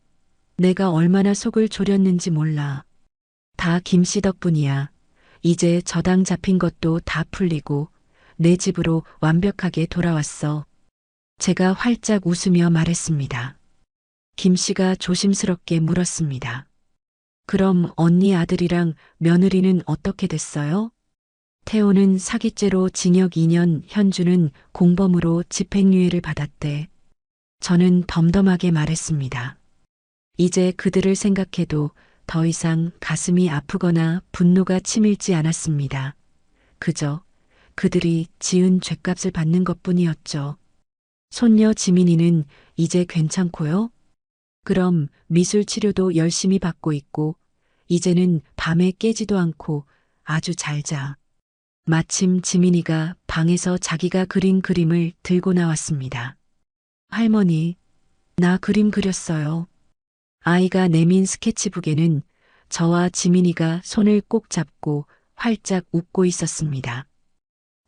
내가 얼마나 속을 졸였는지 몰라. 다 김 씨 덕분이야. 이제 저당 잡힌 것도 다 풀리고 내 집으로 완벽하게 돌아왔어. 제가 활짝 웃으며 말했습니다. 김 씨가 조심스럽게 물었습니다. 그럼 언니 아들이랑 며느리는 어떻게 됐어요? 태호는 사기죄로 징역 2년, 현주는 공범으로 집행유예를 받았대. 저는 덤덤하게 말했습니다. 이제 그들을 생각해도 더 이상 가슴이 아프거나 분노가 치밀지 않았습니다. 그저 그들이 지은 죗값을 받는 것뿐이었죠. 손녀 지민이는 이제 괜찮고요? 그럼 미술 치료도 열심히 받고 있고 이제는 밤에 깨지도 않고 아주 잘 자. 마침 지민이가 방에서 자기가 그린 그림을 들고 나왔습니다. 할머니, 나 그림 그렸어요. 아이가 내민 스케치북에는 저와 지민이가 손을 꼭 잡고 활짝 웃고 있었습니다.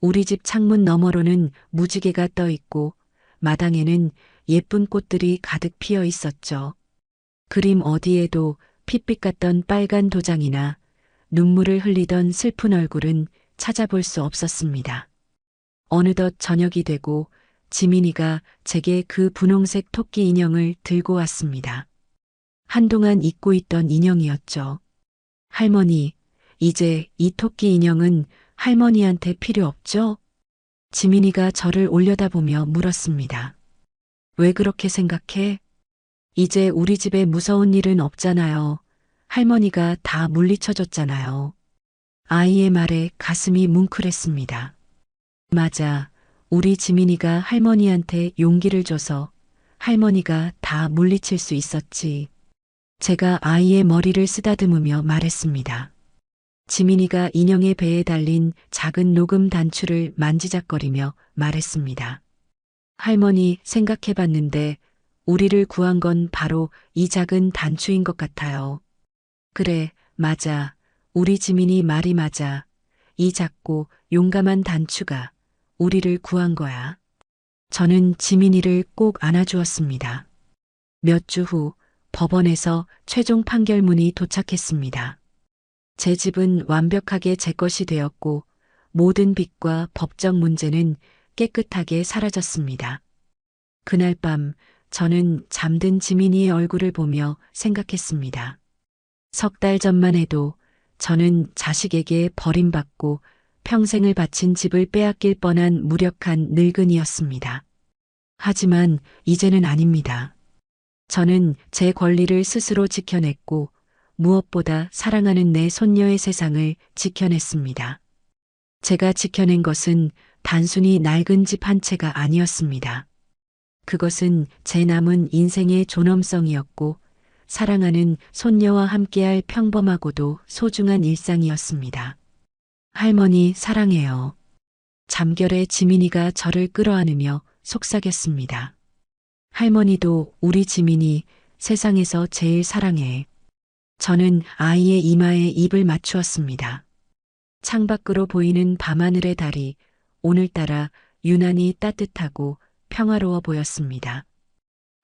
우리 집 창문 너머로는 무지개가 떠 있고 마당에는 예쁜 꽃들이 가득 피어 있었죠. 그림 어디에도 핏빛 같던 빨간 도장이나 눈물을 흘리던 슬픈 얼굴은 찾아볼 수 없었습니다. 어느덧 저녁이 되고 지민이가 제게 그 분홍색 토끼 인형을 들고 왔습니다. 한동안 잊고 있던 인형이었죠. 할머니, 이제 이 토끼 인형은 할머니한테 필요 없죠? 지민이가 저를 올려다보며 물었습니다. 왜 그렇게 생각해? 이제 우리 집에 무서운 일은 없잖아요. 할머니가 다 물리쳐줬잖아요. 아이의 말에 가슴이 뭉클했습니다. 맞아. 우리 지민이가 할머니한테 용기를 줘서 할머니가 다 물리칠 수 있었지. 제가 아이의 머리를 쓰다듬으며 말했습니다. 지민이가 인형의 배에 달린 작은 녹음 단추를 만지작거리며 말했습니다. 할머니, 생각해봤는데 우리를 구한 건 바로 이 작은 단추인 것 같아요. 그래, 맞아. 우리 지민이 말이 맞아. 이 작고 용감한 단추가 우리를 구한 거야. 저는 지민이를 꼭 안아주었습니다. 몇 주 후 법원에서 최종 판결문이 도착했습니다. 제 집은 완벽하게 제 것이 되었고 모든 빚과 법적 문제는 깨끗하게 사라졌습니다. 그날 밤 저는 잠든 지민이의 얼굴을 보며 생각했습니다. 석 달 전만 해도 저는 자식에게 버림받고 평생을 바친 집을 빼앗길 뻔한 무력한 늙은이였습니다. 하지만 이제는 아닙니다. 저는 제 권리를 스스로 지켜냈고 무엇보다 사랑하는 내 손녀의 세상을 지켜냈습니다. 제가 지켜낸 것은 단순히 낡은 집 한 채가 아니었습니다. 그것은 제 남은 인생의 존엄성이었고 사랑하는 손녀와 함께할 평범하고도 소중한 일상이었습니다. 할머니 사랑해요. 잠결에 지민이가 저를 끌어안으며 속삭였습니다. 할머니도 우리 지민이 세상에서 제일 사랑해. 저는 아이의 이마에 입을 맞추었습니다. 창밖으로 보이는 밤하늘의 달이 오늘따라 유난히 따뜻하고 평화로워 보였습니다.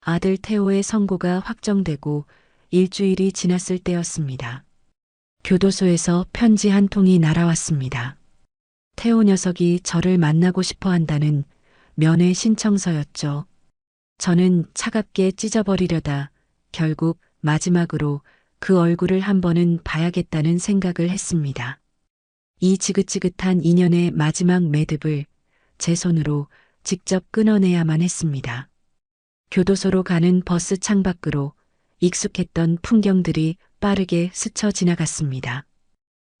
아들 태호의 선고가 확정되고 일주일이 지났을 때였습니다. 교도소에서 편지 한 통이 날아왔습니다. 태호 녀석이 저를 만나고 싶어 한다는 면회 신청서였죠. 저는 차갑게 찢어버리려다 결국 마지막으로 그 얼굴을 한 번은 봐야겠다는 생각을 했습니다. 이 지긋지긋한 인연의 마지막 매듭을 제 손으로 직접 끊어내야만 했습니다. 교도소로 가는 버스 창밖으로 익숙했던 풍경들이 빠르게 스쳐 지나갔습니다.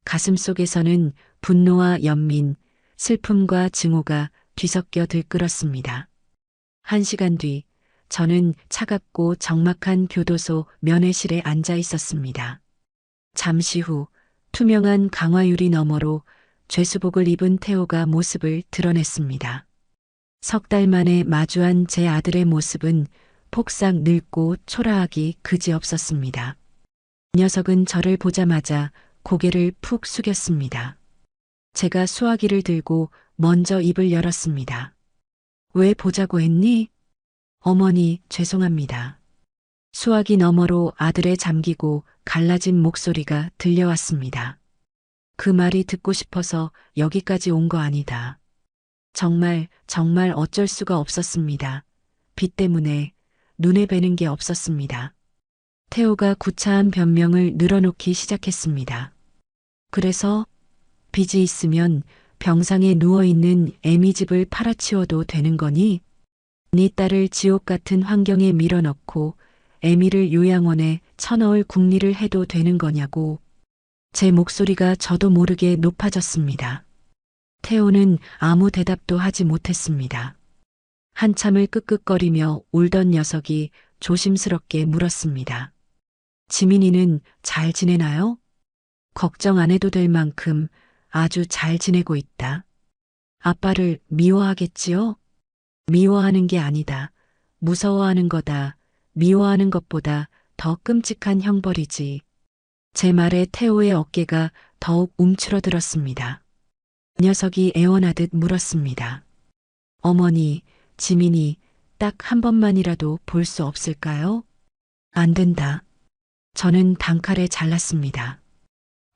가슴 속에서는 분노와 연민, 슬픔과 증오가 뒤섞여 들끓었습니다. 1시간 뒤, 저는 차갑고 적막한 교도소 면회실에 앉아 있었습니다. 잠시 후, 투명한 강화유리 너머로 죄수복을 입은 태호가 모습을 드러냈습니다. 3달 만에 마주한 제 아들의 모습은 폭삭 늙고 초라하기 그지없었습니다. 녀석은 저를 보자마자 고개를 푹 숙였습니다. 제가 수화기를 들고 먼저 입을 열었습니다. 왜 보자고 했니? 어머니, 죄송합니다. 수화기 너머로 아들의 잠기고 갈라진 목소리가 들려왔습니다. 그 말이 듣고 싶어서 여기까지 온 거 아니다. 정말 어쩔 수가 없었습니다. 빚 때문에 눈에 뵈는 게 없었습니다. 태호가 구차한 변명을 늘어놓기 시작했습니다. 그래서 빚이 있으면 병상에 누워있는 애미 집을 팔아치워도 되는 거니? 네 딸을 지옥 같은 환경에 밀어넣고 애미를 요양원에 쳐넣을 궁리를 해도 되는 거냐고. 제 목소리가 저도 모르게 높아졌습니다. 태호는 아무 대답도 하지 못했습니다. 한참을 끄끄거리며 울던 녀석이 조심스럽게 물었습니다. 지민이는 잘 지내나요? 걱정 안 해도 될 만큼 아주 잘 지내고 있다. 아빠를 미워하겠지요? 미워하는 게 아니다. 무서워하는 거다. 미워하는 것보다 더 끔찍한 형벌이지. 제 말에 태호의 어깨가 더욱 움츠러들었습니다. 녀석이 애원하듯 물었습니다. 어머니, 지민이 딱 한 번만이라도 볼 수 없을까요? 안 된다. 저는 단칼에 잘랐습니다.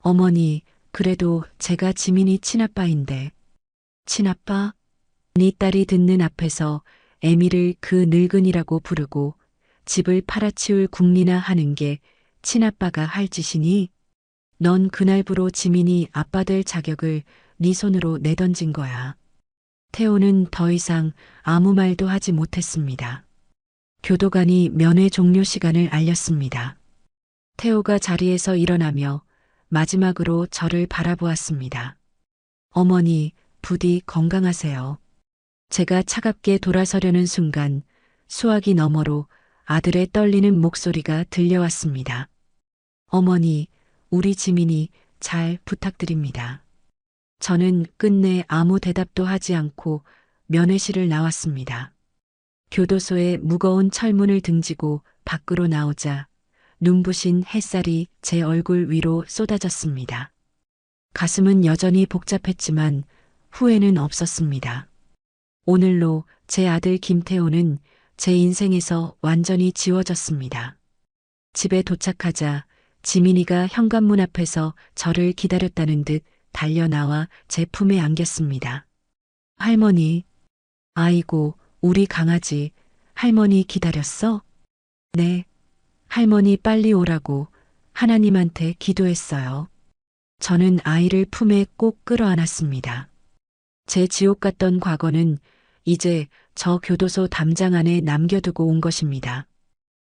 어머니, 그래도 제가 지민이 친아빠인데. 친아빠? 네 딸이 듣는 앞에서 애미를 그 늙은이라고 부르고 집을 팔아치울 궁리나 하는 게 친아빠가 할 짓이니? 넌 그날부로 지민이 아빠 될 자격을 네 손으로 내던진 거야. 태호는 더 이상 아무 말도 하지 못했습니다. 교도관이 면회 종료 시간을 알렸습니다. 태호가 자리에서 일어나며 마지막으로 저를 바라보았습니다. 어머니, 부디 건강하세요. 제가 차갑게 돌아서려는 순간 수화기 너머로 아들의 떨리는 목소리가 들려왔습니다. 어머니, 우리 지민이 잘 부탁드립니다. 저는 끝내 아무 대답도 하지 않고 면회실을 나왔습니다. 교도소의 무거운 철문을 등지고 밖으로 나오자 눈부신 햇살이 제 얼굴 위로 쏟아졌습니다. 가슴은 여전히 복잡했지만 후회는 없었습니다. 오늘로 제 아들 김태호는 제 인생에서 완전히 지워졌습니다. 집에 도착하자 지민이가 현관문 앞에서 저를 기다렸다는 듯 달려나와 제 품에 안겼습니다. 할머니, 아이고, 우리 강아지, 할머니 기다렸어? 네, 할머니 빨리 오라고 하나님한테 기도했어요. 저는 아이를 품에 꼭 끌어안았습니다. 제 지옥 같던 과거는 이제 저 교도소 담장 안에 남겨두고 온 것입니다.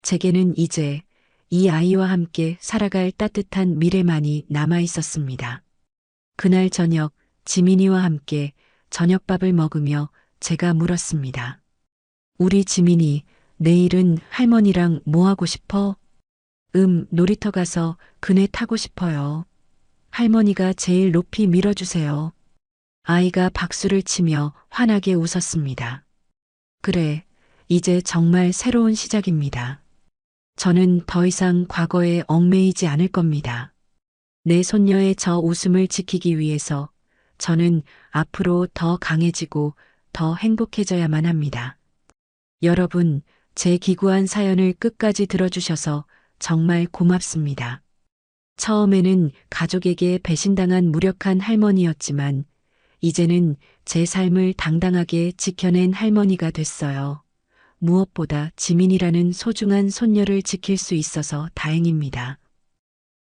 제게는 이제 이 아이와 함께 살아갈 따뜻한 미래만이 남아 있었습니다. 그날 저녁 지민이와 함께 저녁밥을 먹으며 제가 물었습니다. 우리 지민이 내일은 할머니랑 뭐 하고 싶어? 놀이터 가서 그네 타고 싶어요. 할머니가 제일 높이 밀어주세요. 아이가 박수를 치며 환하게 웃었습니다. 그래, 이제 정말 새로운 시작입니다. 저는 더 이상 과거에 얽매이지 않을 겁니다. 내 손녀의 저 웃음을 지키기 위해서 저는 앞으로 더 강해지고 더 행복해져야만 합니다. 여러분, 제 기구한 사연을 끝까지 들어주셔서 정말 고맙습니다. 처음에는 가족에게 배신당한 무력한 할머니였지만 이제는 제 삶을 당당하게 지켜낸 할머니가 됐어요. 무엇보다 지민이라는 소중한 손녀를 지킬 수 있어서 다행입니다.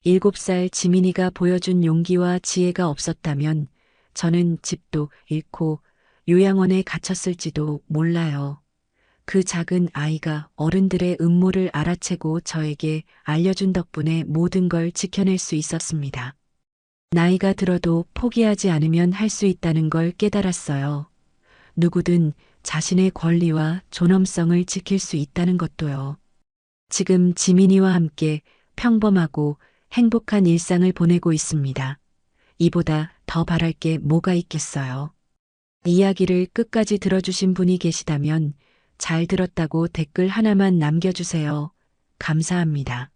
7살 지민이가 보여준 용기와 지혜가 없었다면 저는 집도 잃고 요양원에 갇혔을지도 몰라요. 그 작은 아이가 어른들의 음모를 알아채고 저에게 알려준 덕분에 모든 걸 지켜낼 수 있었습니다. 나이가 들어도 포기하지 않으면 할 수 있다는 걸 깨달았어요. 누구든 자신의 권리와 존엄성을 지킬 수 있다는 것도요. 지금 지민이와 함께 평범하고 행복한 일상을 보내고 있습니다. 이보다 더 바랄 게 뭐가 있겠어요. 이야기를 끝까지 들어주신 분이 계시다면 잘 들었다고 댓글 하나만 남겨주세요. 감사합니다.